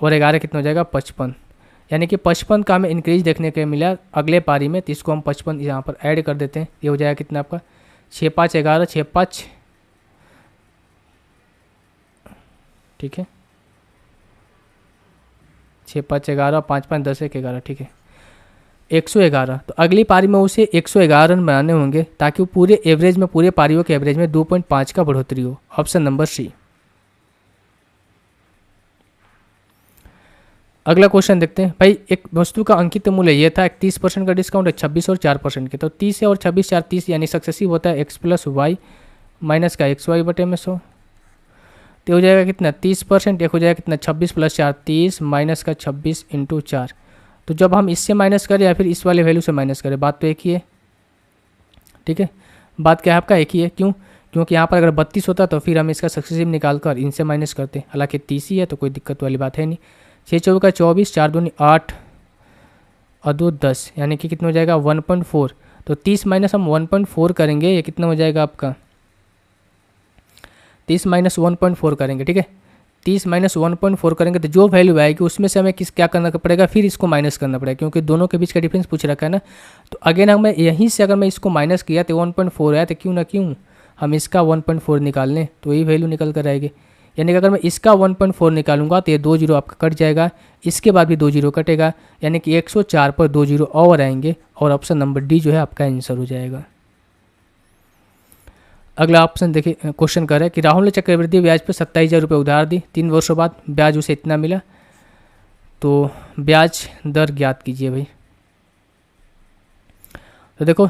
और 11 कितना हो जाएगा 55। यानी कि 55 का हमें इंक्रीज देखने के मिला अगले पारी में, तो इसको हम 55 यहाँ पर ऐड कर देते हैं। ये हो जाएगा कितना आपका 6 5 11 6 5, ठीक है 6 5 11 5 5 10 1 11, ठीक है 111। तो अगली पारी में उसे 111 रन बनाने होंगे ताकि वो पूरे एवरेज में, पूरे पारियों के एवरेज में 2.5 का बढ़ोतरी हो। Option number C. अगला क्वेश्चन देखते हैं भाई, एक वस्तु का अंकित मूल्य ये था, 31% का डिस्काउंट है, 26 और 4% के। तो 30 है और 26 4 30, यानी सक्सेसिव होता है x प्लस वाई माइनस का XY बटे में 100। तो हो जाएगा कितना 30%, एक हो जाएगा कितना 26 प्लस 4 30 माइनस का 26 × 4। तो जब हम इससे माइनस करें या फिर इस वाले वैल्यू से माइनस करें, बात तो एक ही है। ठीक है, बात क्या है आपका, एक ही है। क्यों, क्योंकि यहाँ पर अगर 32 होता तो फिर हम इसका सक्सेसिव निकाल कर इनसे माइनस करते, हालांकि 30 ही है तो कोई दिक्कत वाली बात है नहीं। 6 चौबीस का 24, 4 दूनी 8 और 2 10, यानी कि कितना हो जाएगा 1.4। तो 30 माइनस हम 1.4 करेंगे, ये कितना हो जाएगा आपका 30 माइनस 1.4 करेंगे। ठीक है, 30 माइनस 1.4 करेंगे तो जो वैल्यू आएगी उसमें से हमें क्या करना पड़ेगा, फिर इसको माइनस करना पड़ेगा, क्योंकि दोनों के बीच का डिफरेंस पूछ रखा है ना। तो अगेन हमें यहीं से अगर मैं इसको माइनस किया तो 1.4 आया, तो क्यों ना क्यों हम इसका 1.4 निकाल लें, तो यही वैल्यू निकल कर आएगी। यानी कि अगर मैं इसका 1.4 निकालूंगा तो ये 2 जीरो आपका कट जाएगा, इसके बाद भी 2 जीरो कटेगा, यानी कि 104 पर 2 जीरो और आएंगे, और ऑप्शन नंबर डी जो है आपका आंसर हो जाएगा। अगला ऑप्शन देखिए, क्वेश्चन कर रहा है कि राहुल ने चक्रवृद्धि ब्याज पर 27,000 रुपये उधार दी, 3 वर्षों बाद ब्याज उसे इतना मिला, तो ब्याज दर ज्ञात कीजिए भाई। तो देखो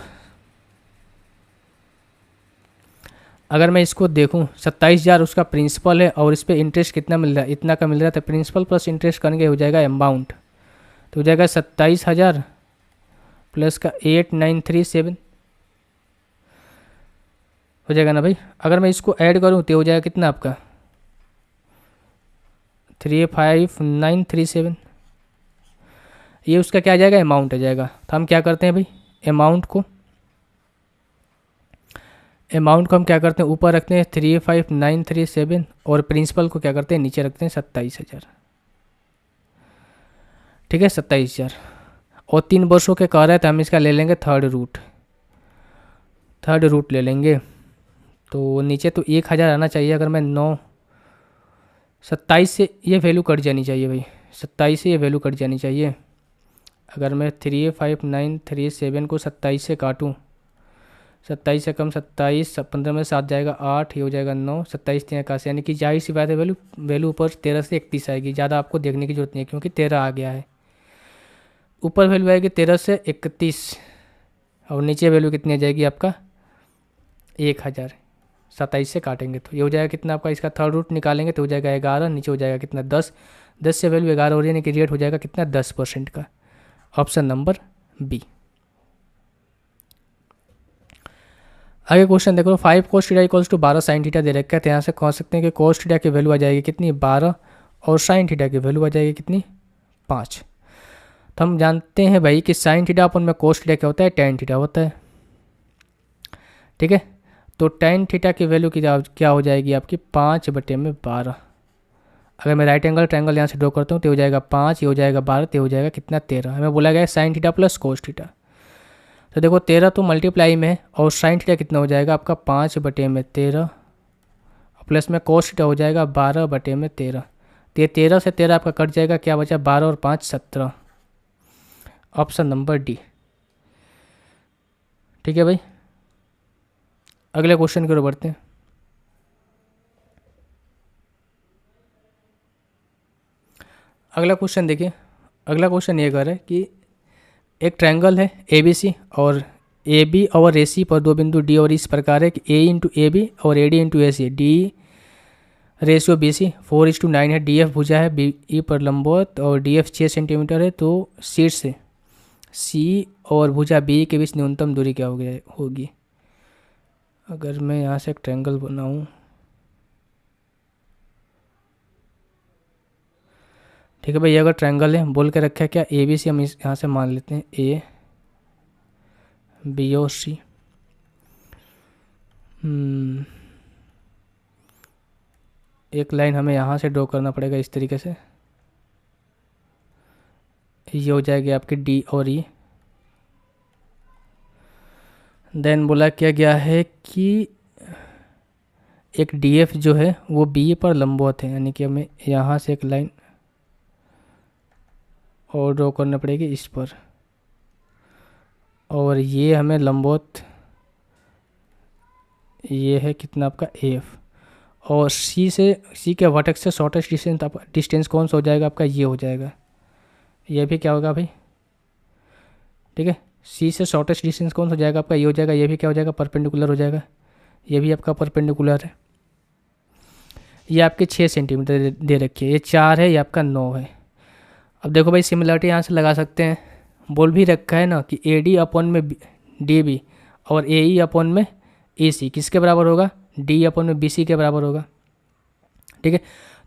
अगर मैं इसको देखूं 27,000 उसका प्रिंसिपल है और इस पर इंटरेस्ट कितना मिल रहा है, इतना का मिल रहा है, तो प्रिंसिपल प्लस इंटरेस्ट करेंगे हो जाएगा अमाउंट, तो हो जाएगा 27,000 प्लस का 8937 हो जाएगा ना भाई। अगर मैं इसको ऐड करूं तो हो जाएगा कितना आपका 35937, ये उसका क्या आ जाएगा अमाउंट आ जाएगा। तो हम क्या करते हैं भाई, अमाउंट को हम क्या करते हैं ऊपर रखते हैं 35937 और प्रिंसिपल को क्या करते हैं नीचे रखते हैं 27,000। ठीक है 27,000 और 3 वर्षों के कह रहे हैं तो हम इसका ले लेंगे थर्ड रूट ले लेंगे। तो नीचे तो 1,000 आना चाहिए। अगर मैं 27 से ये वैल्यू कट जानी चाहिए भाई, 27 से ये वैल्यू कट जानी चाहिए। अगर मैं 35937 को 27 से काटूँ, 27 से कम 27, 15 में 7 जाएगा 8, ये हो जाएगा 9, 27 3 81, यानी कि जाहिर सी बात है वैल्यू ऊपर 13 से 31 आएगी। ज़्यादा आपको देखने की जरूरत नहीं है क्योंकि 13 आ गया है। ऊपर वैल्यू आएगी 13 से 31 और नीचे वैल्यू कितनी आ जाएगी आपका 1,000। 27 से काटेंगे तो ये हो जाएगा कितना आपका, इसका थर्ड रूट निकालेंगे तो हो जाएगा 11, नीचे हो जाएगा कितना 10, 10 से वैल्यू 11 हो रही है, यानी कि रेट हो जाएगा कितना 10% का। Option number B. आगे क्वेश्चन देखो, 5 cos theta equals to 12 sin theta दे रखा है। तो यहाँ से कह सकते हैं कि cos थीटा की वैल्यू आ जाएगी कितनी 12 और sin थीटा की वैल्यू आ जाएगी कितनी 5। तो हम जानते हैं भाई कि sin थीटा अपन में cos थीटा क्या होता है tan थीटा होता है। ठीक है, तो tan थीटा की वैल्यू की क्या हो जाएगी आपकी 5/12। अगर मैं राइट एंगल ट्रायंगल यहाँ से ड्रॉ करता हूँ तो हो जाएगा 5, ये हो जाएगा 12, तो हो जाएगा कितना 13। हमें बोला गया है sin theta plus cos theta. तो देखो 13 तो मल्टीप्लाई में है और sin थीटा कितना हो जाएगा आपका 5/13 प्लस में cos थीटा हो जाएगा 12/13। तो ये 13 से 13 आपका कट जाएगा, क्या बचा 12 और 5 17। Option number D. ठीक है भाई, अगले क्वेश्चन की ओर बढ़ते हैं। अगला क्वेश्चन देखिए, अगला क्वेश्चन ये कह रहा है कि एक ट्रायंगल है ABC और AB और AC पर दो बिंदु D और इस प्रकार है कि A इंटू AB और AD into AC, D ratio BC 4:9 है। DF भुजा है BE पर लंबवत और DF 6 सेंटीमीटर है। तो शीर्ष से C और भुजा BE के बीच न्यूनतम दूरी क्या होगी। अगर मैं यहाँ से एक ट्रायंगल बनाऊँ, ठीक है भाई, ये अगर ट्रायंगल है बोल के रखा है क्या ABC, हम यहाँ से मान लेते हैं A B और C। एक लाइन हमें यहाँ से ड्रॉ करना पड़ेगा इस तरीके से, ये हो जाएगी आपकी D और E। देन बोला क्या गया है कि एक DF जो है वो BE पर लंबवत है, यानी कि हमें यहाँ से एक लाइन और ड्रॉ करना पड़ेगी इस पर, और ये हमें लंबवत ये है कितना आपका AF, और C के वर्टेक्स से शॉर्टेस्ट डिस्टेंस कौन सा हो जाएगा आपका, ये हो जाएगा। ये भी क्या होगा भाई, ठीक है, C से शॉर्टेस्ट डिस्टेंस कौन सा हो जाएगा आपका, ये हो जाएगा। ये भी क्या हो जाएगा परपेंडिकुलर हो जाएगा, ये भी आपका परपेंडिकुलर है। ये आपके 6 सेंटीमीटर दे रखी है, ये 4 है, ये आपका 9 है। अब देखो भाई सिमिलरिटी यहाँ से लगा सकते हैं, बोल भी रखा है ना कि AD अपॉन में DB और AE अपॉन में AC किसके बराबर होगा, D अपॉन में BC के बराबर होगा। ठीक है,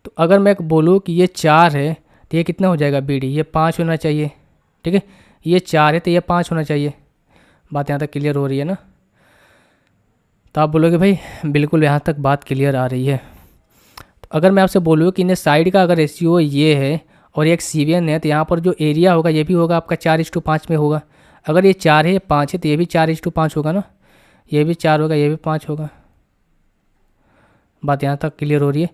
तो अगर मैं बोलूँ कि ये 4 है तो ये कितना हो जाएगा BD, ये 5 होना चाहिए। ठीक है, ये 4 है तो ये 5 होना चाहिए। बात यहाँ तक क्लियर हो रही है ना। तो आप बोलोगे भाई बिल्कुल यहाँ तक बात क्लियर आ रही है। तो अगर मैं आपसे बोलूँ कि इन्हें साइड का अगर रेशियो ये है और एक CBN है तो यहाँ पर जो एरिया होगा ये भी होगा आपका 4:5 में होगा। अगर ये 4 है 5 है तो ये भी 4:5 होगा ना, ये भी 4 होगा, ये भी 5 होगा। बात यहाँ तक क्लियर हो रही है,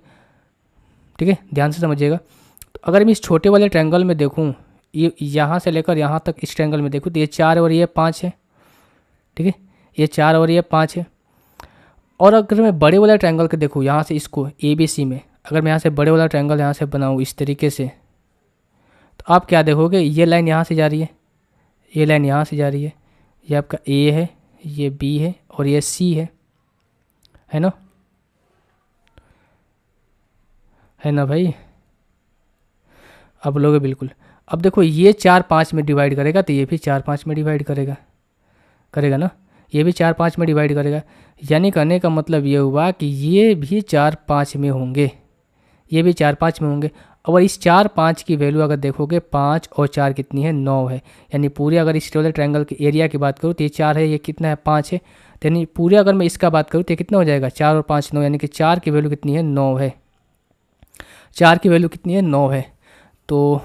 ठीक है, ध्यान से समझिएगा। तो अगर मैं इस छोटे वाले ट्रायंगल में देखूँ, ये यहाँ से लेकर यहाँ तक इस ट्रायंगल में देखूँ तो ये 4 और ये 5 है। ठीक है, ये 4 और ये 5 है। और अगर मैं बड़े वाला ट्रायंगल के देखूँ यहाँ से इसको ABC में, अगर मैं यहाँ से बड़े वाला ट्रायंगल यहाँ से बनाऊँ इस तरीके से, तो आप क्या देखोगे, ये लाइन यहाँ से जा रही है, ये लाइन यहाँ से जा रही है, ये आपका A है, ये B है और ये C है ना, है ना भाई। अब लोगे बिल्कुल। अब देखो ये 4-5 में डिवाइड करेगा तो ये भी 4-5 में डिवाइड करेगा ना, ये भी 4-5 में डिवाइड करेगा। यानी कहने का मतलब ये हुआ कि ये भी 4-5 में होंगे, ये भी 4-5 में होंगे। और इस 4-5 की वैल्यू अगर देखोगे 5 और 4 कितनी है 9 है। यानी पूरे अगर इस वाले ट्रायंगल के एरिया की बात करूँ तो ये 4 है, ये कितना है 5 है। तो यानी पूरे अगर मैं इसका बात करूँ तो ये कितना हो जाएगा 4 और 5 9, यानी कि 4 की वैल्यू कितनी है 9 है। 4 की वैल्यू कितनी है 9 है। तो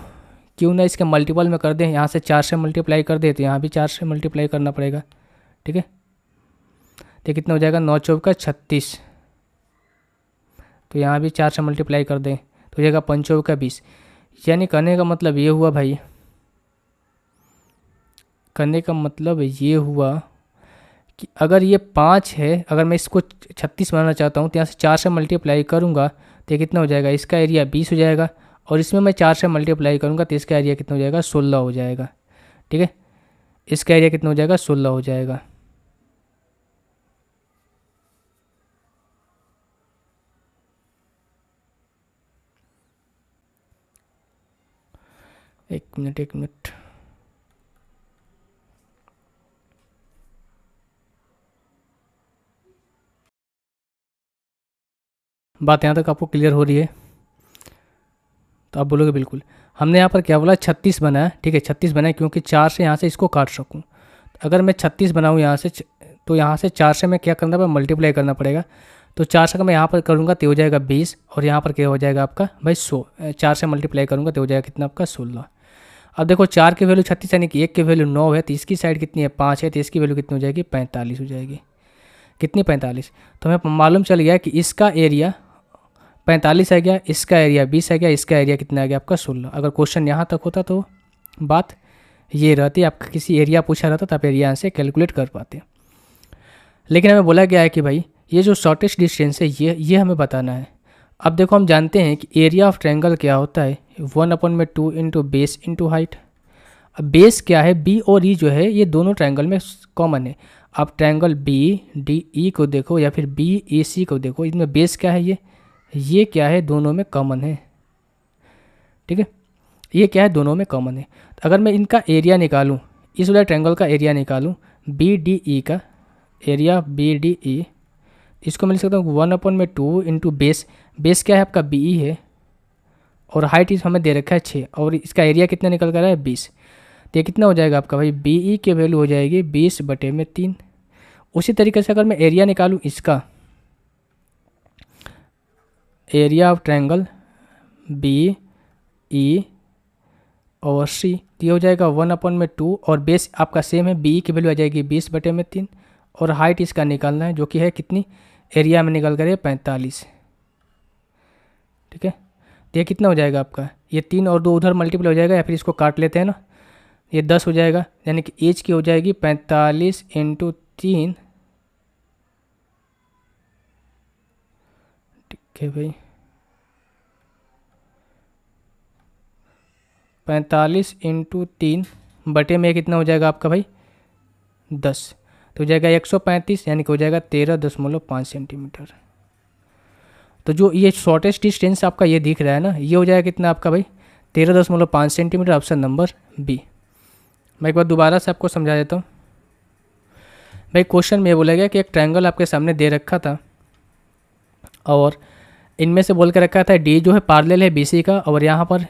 क्यों ना इसके मल्टीपल में कर दें, यहाँ से 4 से मल्टीप्लाई कर दे तो यहाँ भी 4 से मल्टीप्लाई करना पड़ेगा। ठीक है, तो कितना हो जाएगा 9 चौका 36, तो यहाँ भी 4 से मल्टीप्लाई कर दें तो हो जाएगा 5 चौका 20। यानी कहने का मतलब ये हुआ भाई, करने का मतलब ये हुआ कि अगर ये 5 है, अगर मैं इसको 36 बनाना चाहता हूँ तो यहाँ से 4 से मल्टीप्लाई करूँगा तो ये कितना हो जाएगा, इसका एरिया 20 हो जाएगा, और इसमें मैं 4 से मल्टीप्लाई करूँगा तो इसका एरिया कितना हो जाएगा 16 हो जाएगा। ठीक है, इसका एरिया कितना हो जाएगा 16 हो जाएगा। एक मिनट बात यहाँ तक आपको क्लियर हो रही है? तो आप बोलोगे बिल्कुल। हमने यहाँ पर क्या बोला 36 बनाया, ठीक है 36 बनाया क्योंकि 4 से यहाँ से इसको काट सकूँ। अगर मैं 36 बनाऊँ यहाँ से तो यहाँ से 4 से मैं क्या करना पड़ेगा, मल्टीप्लाई करना पड़ेगा। तो 4 से मैं यहाँ पर करूँगा तो हो जाएगा 20, और यहाँ पर क्या हो जाएगा आपका भाई 100। 4 से मल्टीप्लाई करूँगा तो हो जाएगा कितना आपका 16। अब देखो 4 की वैल्यू 36 यानी कि 1 की वैल्यू 9 है, तो इसकी साइड कितनी है 5 है, तो इसकी वैल्यू कितनी हो जाएगी 45 हो जाएगी। कितनी 45? तो हमें मालूम चल गया कि इसका एरिया 45 आ गया, इसका एरिया 20 आ गया, इसका एरिया कितना आ गया आपका 16। अगर क्वेश्चन यहाँ तक होता तो बात ये रहती, आपका किसी एरिया पूछा रहता तो आप एरिया यहाँ से कैलकुलेट कर पाते। लेकिन हमें बोला गया है कि भाई ये जो शॉर्टेस्ट डिस्टेंस है ये हमें बताना है। अब देखो हम जानते हैं कि एरिया ऑफ ट्रायंगल क्या होता है, 1/2 इंटू बेस इंटू हाइट। अब बेस क्या है, बी और ई जो है ये दोनों ट्रायंगल में कॉमन है। आप ट्रायंगल बी डी ई को देखो या फिर बी ए सी को देखो, इनमें बेस क्या है, ये क्या है, दोनों में कॉमन है। ठीक है, ये क्या है, दोनों में कॉमन है। तो अगर मैं इनका एरिया निकालूं, इस वाले ट्रायंगल का एरिया निकालूं, बी डी ई का एरिया, बी डी ई, इसको मैं लिख सकता हूँ 1/2 इंटू बेस। बेस क्या है आपका बी ई है, और हाइट इस हमें दे रखा है 6, और इसका एरिया कितना निकल कर रहा है 20। तो ये कितना हो जाएगा आपका भाई, बी ई की वैल्यू हो जाएगी 20/3। उसी तरीके से अगर मैं एरिया निकालूं इसका, area of triangle B E और सी, तो ये हो जाएगा 1/2, और बेस आपका सेम है, बी ई की वैल्यू आ जाएगी 20/3, और हाइट इसका निकालना है जो कि है कितनी, एरिया में निकल कर है 45। ठीक है, तो ये कितना हो जाएगा आपका, ये 3 और 2 उधर मल्टीप्लाई हो जाएगा, या फिर इसको काट लेते हैं ना, ये 10 हो जाएगा, यानी कि एज की हो जाएगी 45 इंटू 3। ठीक है भाई, 45 इंटू 3 बटे में कितना हो जाएगा आपका भाई 10, तो हो जाएगा 135, यानी कि हो जाएगा 13.5 सेंटीमीटर। तो जो ये शॉर्टेस्ट डिस्टेंस आपका ये दिख रहा है ना, ये हो जाएगा कितना आपका भाई 13.5 सेंटीमीटर, ऑप्शन नंबर बी। मैं एक बार दोबारा से आपको समझा देता हूँ भाई। क्वेश्चन में ये बोला गया कि एक ट्रायंगल आपके सामने दे रखा था, और इनमें से बोल के रखा था डी जो है पैरेलल है बीसी का, और यहाँ पर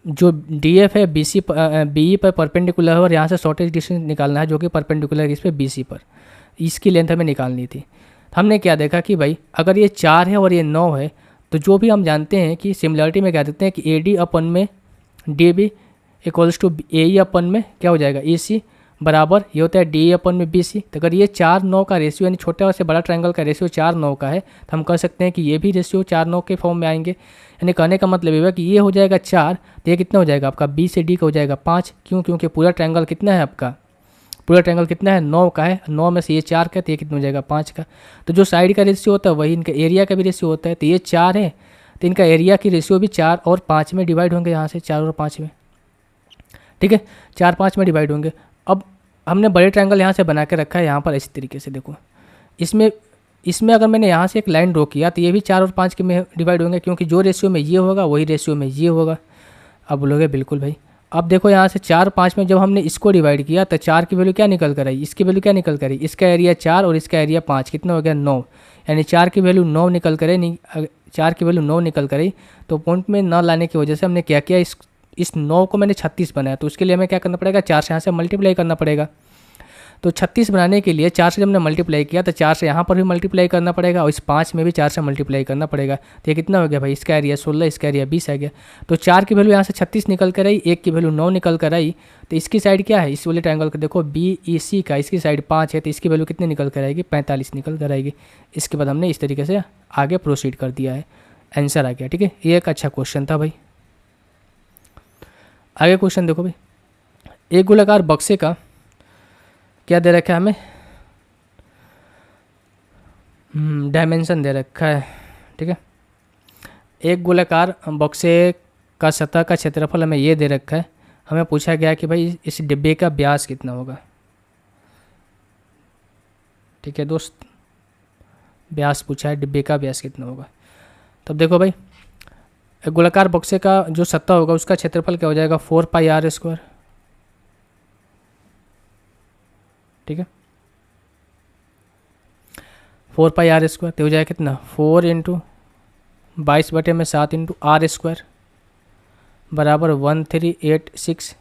जो डी एफ है बी ई पर परपेंडिकुलर है, और यहाँ से शॉर्टेज डिस्टेंस निकालना है जो कि परपेंडिकुलर इस पर बी सी पर, इसकी लेंथ हमें निकालनी थी। हमने क्या देखा कि भाई अगर ये 4 है और ये 9 है, तो जो भी हम जानते हैं कि सिमिलरिटी में क्या देखते हैं कि ए डी अपन में डी बी इक्वल्स टू ए ई अपन में क्या हो जाएगा ए सी बराबर ये होता है डी ई अपन में बी सी। तो अगर ये 4/9 का रेशियो यानी छोटे से बड़ा ट्रायंगल का रेशियो 4/9 का है, तो हम कह सकते हैं कि ये भी रेशियो 4/9 के फॉर्म में आएंगे। यानी कहने का मतलब ये है कि ये हो जाएगा 4, तो ये कितना हो जाएगा आपका बी से डी का हो जाएगा 5। क्यों? क्योंकि पूरा ट्रायंगल कितना है आपका, पूरा ट्रायंगल कितना है 9 का है, 9 में से ये 4 का, तो ये कितना हो जाएगा 5 का। तो जो साइड का रेशियो होता है वही इनका एरिया का भी रेशियो होता है। तो ये 4 है तो इनका एरिया की रेशियो भी 4 और 5 में डिवाइड होंगे, यहाँ से 4 और 5 में। ठीक है, 4-5 में डिवाइड होंगे। अब हमने बड़े ट्रायंगल यहाँ से बना के रखा है यहाँ पर इसी तरीके से, देखो इसमें अगर मैंने यहाँ से एक लाइन ड्रॉ किया तो ये भी 4 और 5 के में डिवाइड होंगे, क्योंकि जो रेशियो में ये होगा वही रेशियो में ये होगा। अब बोलोगे बिल्कुल भाई। अब देखो यहाँ से 4-5 में जब हमने इसको डिवाइड किया तो 4 की वैल्यू क्या निकल कर आई, इसकी वैल्यू क्या निकल कर आई, इसका एरिया 4 और इसका एरिया 5, कितना हो गया 9, यानी 4 की वैल्यू 9 निकल कर आई, 4 की वैल्यू 9 निकल कर आई। तो पॉइंट में न लाने की वजह से हमने क्या किया, इस 9 को मैंने 36 बनाया, तो उसके लिए हमें क्या करना पड़ेगा, 4 से यहाँ से मल्टीप्लाई करना पड़ेगा। तो 36 बनाने के लिए 4 से जब हमने मल्टीप्लाई किया तो 4 से यहाँ पर भी मल्टीप्लाई करना पड़ेगा और इस 5 में भी 4 से मल्टीप्लाई करना पड़ेगा। तो ये कितना हो गया भाई, इसका एरिया 16, इसका एरिया 20 आ गया। तो 4 की वैल्यू यहाँ से 36 निकल कर आई, 1 की वैल्यू 9 निकल कर आई। तो इसकी साइड क्या है, इस वाले ट्रायंगल का देखो BEC का, इसकी साइड 5 है, तो इसकी वैल्यू कितनी निकल कर आएगी, 45 निकल कर आएगी। इसके बाद हमने इस तरीके से आगे प्रोसीड कर दिया है, आंसर आ गया। ठीक है, ये एक अच्छा क्वेश्चन था भाई। आगे क्वेश्चन देखो भाई, एक गोलाकार बक्से का क्या दे रखा है हमें, डायमेंशन दे रखा है। ठीक है, एक गोलाकार बक्से का सतह का क्षेत्रफल हमें ये दे रखा है। हमें पूछा गया कि भाई इस डिब्बे का व्यास कितना होगा। ठीक है दोस्त, व्यास पूछा है, डिब्बे का व्यास कितना होगा। तब देखो भाई, एक गोलाकार बक्से का जो सतह होगा उसका क्षेत्रफल क्या हो जाएगा, 4πr²। ठीक है, 4πr² तो हो जाएगा कितना, 4 × 22/7 × r² बराबर 1386।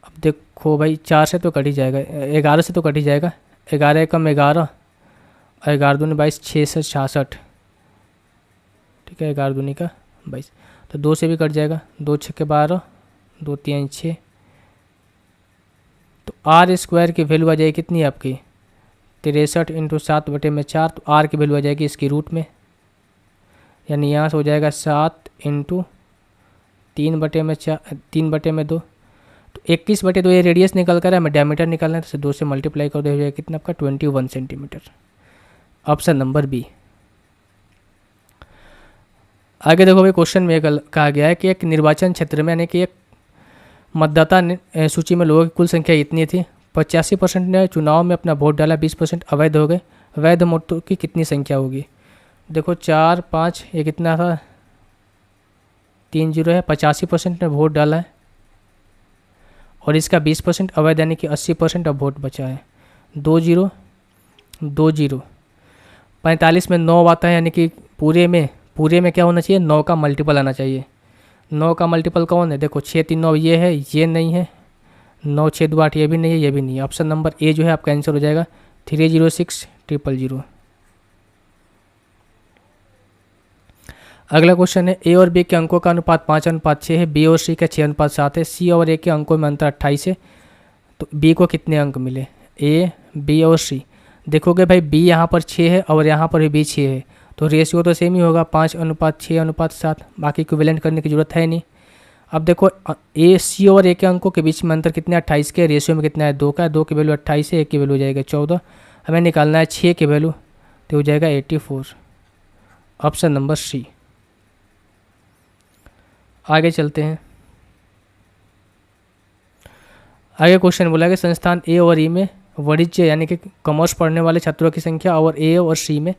अब देखो भाई, 4 से तो कट ही जाएगा, 11 से तो कट ही जाएगा, 11 कम 11 और 11 दूनी 22, 6 से 66। ठीक है, 11 दूनी का 22, तो 2 से भी कट जाएगा, 2 छक्के 12, 2 3 6। तो r² की वैल्यू आ जाएगी कितनी है आपकी, 63 × 7/4। तो r की वैल्यू आ जाएगी इसकी रूट में, यानी यहाँ से हो जाएगा 7 × 3/2। तो 21/2 ये रेडियस निकल कर है, हमें डायमीटर निकालना है, तो 2 से मल्टीप्लाई कर दो, हो जाएगा कितना आपका 21 सेंटीमीटर। Option number B. आगे देखो भाई, क्वेश्चन में कहा गया है कि एक निर्वाचन क्षेत्र में, यानी कि एक मतदाता सूची में लोगों की कुल संख्या इतनी थी, 85% ने चुनाव में अपना वोट डाला, 20% अवैध हो गए। वैध वोटों की कितनी संख्या होगी। देखो 4 5 ये कितना था, 3 0 है, 85% ने वोट डाला है और इसका 20% अवैध, यानी कि 80% अब वोट बचा है। 2 0 2 0, 45 में 9 आता है, यानी कि पूरे में क्या होना चाहिए, 9 का मल्टीपल आना चाहिए। 9 का मल्टीपल कौन है, देखो 6 3 9 ये है, ये नहीं है, 9 6 2 8 ये भी नहीं है, ये भी नहीं है। ऑप्शन नंबर ए जो है आपका आंसर हो जाएगा 306 000। अगला क्वेश्चन है, ए और बी के अंकों का अनुपात 5:6 है, बी और सी का 6:7 है, सी और ए के अंकों में अंतर 28 है, तो बी को कितने अंक मिले। ए बी और सी, देखोगे भाई बी यहाँ पर 6 है और यहाँ पर भी बी 6 है, तो रेशियो तो सेम ही होगा, 5:6:7। बाकी इक्विवेलेंट करने की जरूरत है नहीं। अब देखो ए सी और ए के अंकों के बीच में अंतर कितने, 28 के, रेशियो में कितना है, 2 का, 2 की वैल्यू 28 है, एक की वैल्यू हो जाएगा 14। हमें निकालना है 6 की वैल्यू, तो हो जाएगा 84। Option number C. आगे चलते हैं। आगे क्वेश्चन बोला कि संस्थान ए और ई में वाणिज्य यानी कि कॉमर्स पढ़ने वाले छात्रों की संख्या और ए और सी में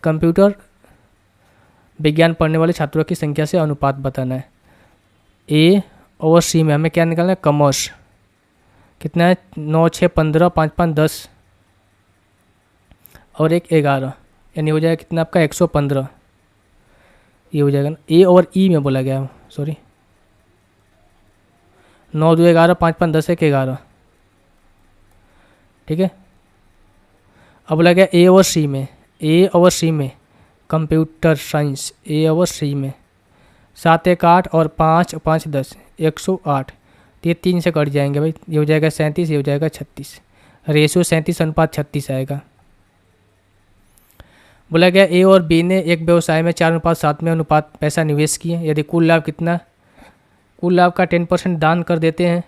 कंप्यूटर विज्ञान पढ़ने वाले छात्रों की संख्या से अनुपात बताना है। ए और सी में हमें क्या निकालना है, कॉमर्स कितना है, 9 6 15, 5 5 10 और 1 11, यानी हो जाएगा कितना आपका 115। ये हो जाएगा ना, ए और ई में बोला गया, सॉरी 9 2 11, 5 5 10 1 11। ठीक है, अब बोला गया ए और सी में, ए और सी में कंप्यूटर साइंस, ए और सी में 7 1 8 और 5 5 10 108। तो ये 3 से कट जाएंगे भाई, ये हो जाएगा 37, ये हो जाएगा 36, रेशियो 37:36 आएगा। बोला गया ए और बी ने एक व्यवसाय में 4:7 में अनुपात पैसा निवेश किए, यदि कुल लाभ कितना, कुल लाभ का 10% दान कर देते हैं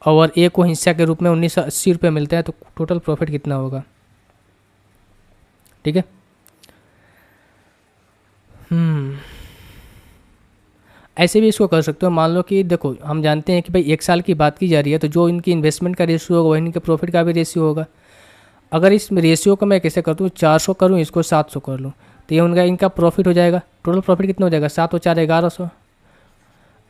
और ए को हिस्सा के रूप में 1980 रुपये मिलता है, तो टोटल प्रॉफिट कितना होगा। ठीक है, ऐसे भी इसको कर सकते हो। मान लो कि देखो हम जानते हैं कि भाई 1 साल की बात की जा रही है, तो जो इनकी इन्वेस्टमेंट का रेशियो होगा वही इनके प्रॉफिट का भी रेशियो होगा। अगर इस रेशियो को मैं कैसे कर दूँ, 400 करूँ, इसको 700 कर लूँ, तो ये उनका इनका प्रॉफिट हो जाएगा। टोटल प्रॉफिट कितना हो जाएगा, 7 और 4 1100।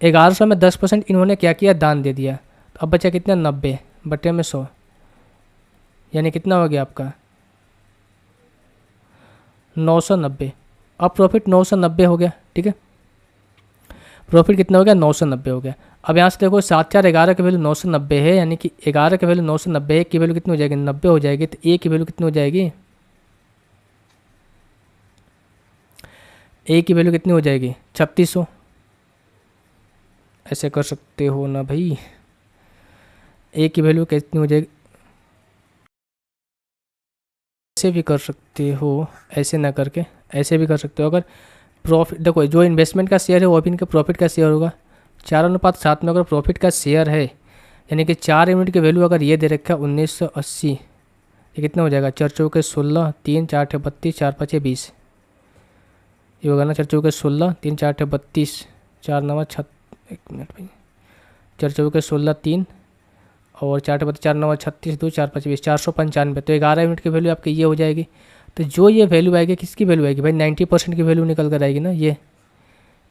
1100 में 10% इन्होंने क्या किया, दान दे दिया, तो अब बचा कितना, 90 बटे में 100, यानी कितना हो गया आपका 990। अब प्रॉफिट 990 हो गया। ठीक है, प्रॉफिट कितना हो गया 990 हो गया। अब यहाँ से देखो 7/4 की वैल्यू 990 है, यानी कि 11 की वैल्यू 990 है, की वैल्यू कितनी हो जाएगी 90 हो जाएगी, तो ए की वैल्यू कितनी हो जाएगी, ए की वैल्यू कितनी हो जाएगी 3600। ऐसे कर सकते हो ना भाई, ए की वैल्यू कितनी हो जाएगी, ऐसे भी कर सकते हो, ऐसे ना करके ऐसे भी कर सकते हो। अगर प्रॉफिट देखो, जो इन्वेस्टमेंट का शेयर है वो भी इनके प्रॉफिट का शेयर होगा। 4:7 में अगर प्रॉफिट का शेयर है, यानी कि 4 यूनिट की वैल्यू अगर ये दे रखा है 1980, ये कितना हो जाएगा 4×4 16, 3 4 32, 4 5 20, ये होगा ना 4×4 16, 3 4 32, 4 9 6, 1 मिनट भाई, 4×4 16 3 और 4 32, 4 9 36, 2 4 5 20, 495। तो 11 यूनिट की वैल्यू आपकी ये हो जाएगी। तो जो ये वैल्यू आएगी किसकी वैल्यू आएगी भाई, 90% की वैल्यू निकल कर आएगी ना ये,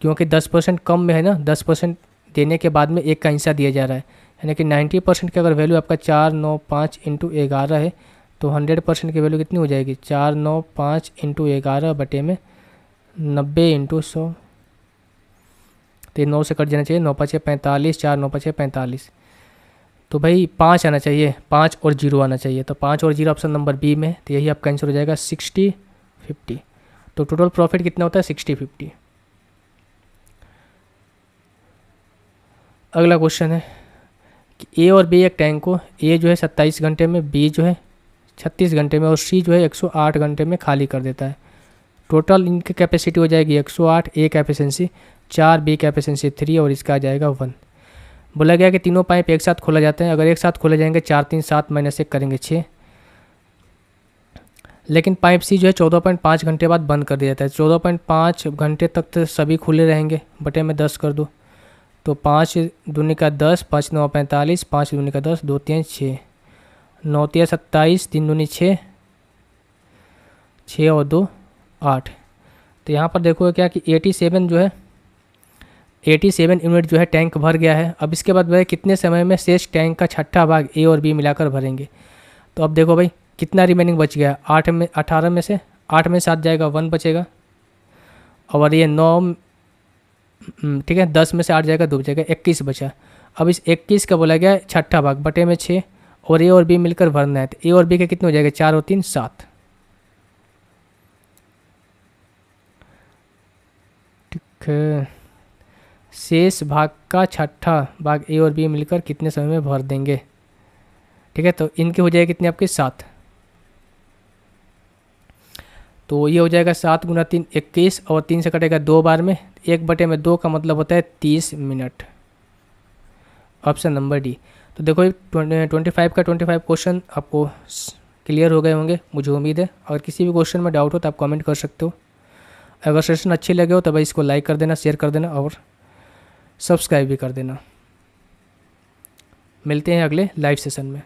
क्योंकि 10% कम में है ना, 10% देने के बाद में एक का हिस्सा दिया जा रहा है, यानी कि 90% की अगर वैल्यू आपका 495 × 11 है, तो 100% की वैल्यू कितनी हो जाएगी 495 × 11 बटे में 90 × 100, तो 9 से कट जाना चाहिए, 9 5 45, 4 9 5 45, तो भाई 5 आना चाहिए, 5 और 0 आना चाहिए, तो 5 और 0 ऑप्शन नंबर बी में, तो यही आपका आंसर हो जाएगा 60/50। तो टोटल प्रॉफिट कितना होता है 60/50। अगला क्वेश्चन है कि ए और बी एक टैंक को ए जो है 27 घंटे में, बी जो है 36 घंटे में और सी जो है 108 घंटे में खाली कर देता है। टोटल इनकी कैपेसिटी हो जाएगी 108, ए कैपेसिटी 4, बी कैपेसिटी 3 और इसका आ जाएगा 1। बोला गया कि तीनों पाइप एक साथ खोला जाते हैं, अगर एक साथ खोले जाएंगे 4 3 7 -1 करेंगे 6, लेकिन पाइप सी जो है 14.5 घंटे बाद बंद कर दिया जाता है। 14.5 घंटे तक तो सभी खुले रहेंगे, बटे में 10 कर दो, तो 5 दूनी का 10, 5 9 45, 5 दूनी का 10, 2 3 6, 9 3 27, 3 दूनी 6, 6 और 2 8। तो यहाँ पर देखो क्या कि 87 जो है 87 यूनिट जो है टैंक भर गया है। अब इसके बाद वह कितने समय में शेष टैंक का छठा भाग ए और बी मिलाकर भरेंगे। तो अब देखो भाई कितना रिमेनिंग बच गया, 18 में से 8 में 7 जाएगा, 1 बचेगा, और ये 9 ठीक है, 10 में से 8 जाएगा, 2 बचेगा, 21 बचा। अब इस 21 का बोला गया छठा भाग बटे में 6 और ए और बी मिलकर भरना है, तो ए और बी के कितने हो जाएगा 4 और 3 7। ठीक है, शेष भाग का छठा भाग ए और बी मिलकर कितने समय में भर देंगे। ठीक है, तो इनके हो जाएगी कितने आपके 7, तो ये हो जाएगा 7 × 3 21 और 3 से कटेगा 2 बार में, 1/2 का मतलब होता है 30 मिनट, ऑप्शन नंबर डी। तो देखो 25 का 25 क्वेश्चन आपको क्लियर हो गए होंगे, मुझे उम्मीद है। अगर किसी भी क्वेश्चन में डाउट हो तो आप कमेंट कर सकते हो। अगर सेशन अच्छे लगे हो तो भाई इसको लाइक कर देना, शेयर कर देना और सब्सक्राइब भी कर देना। मिलते हैं अगले लाइव सेशन में।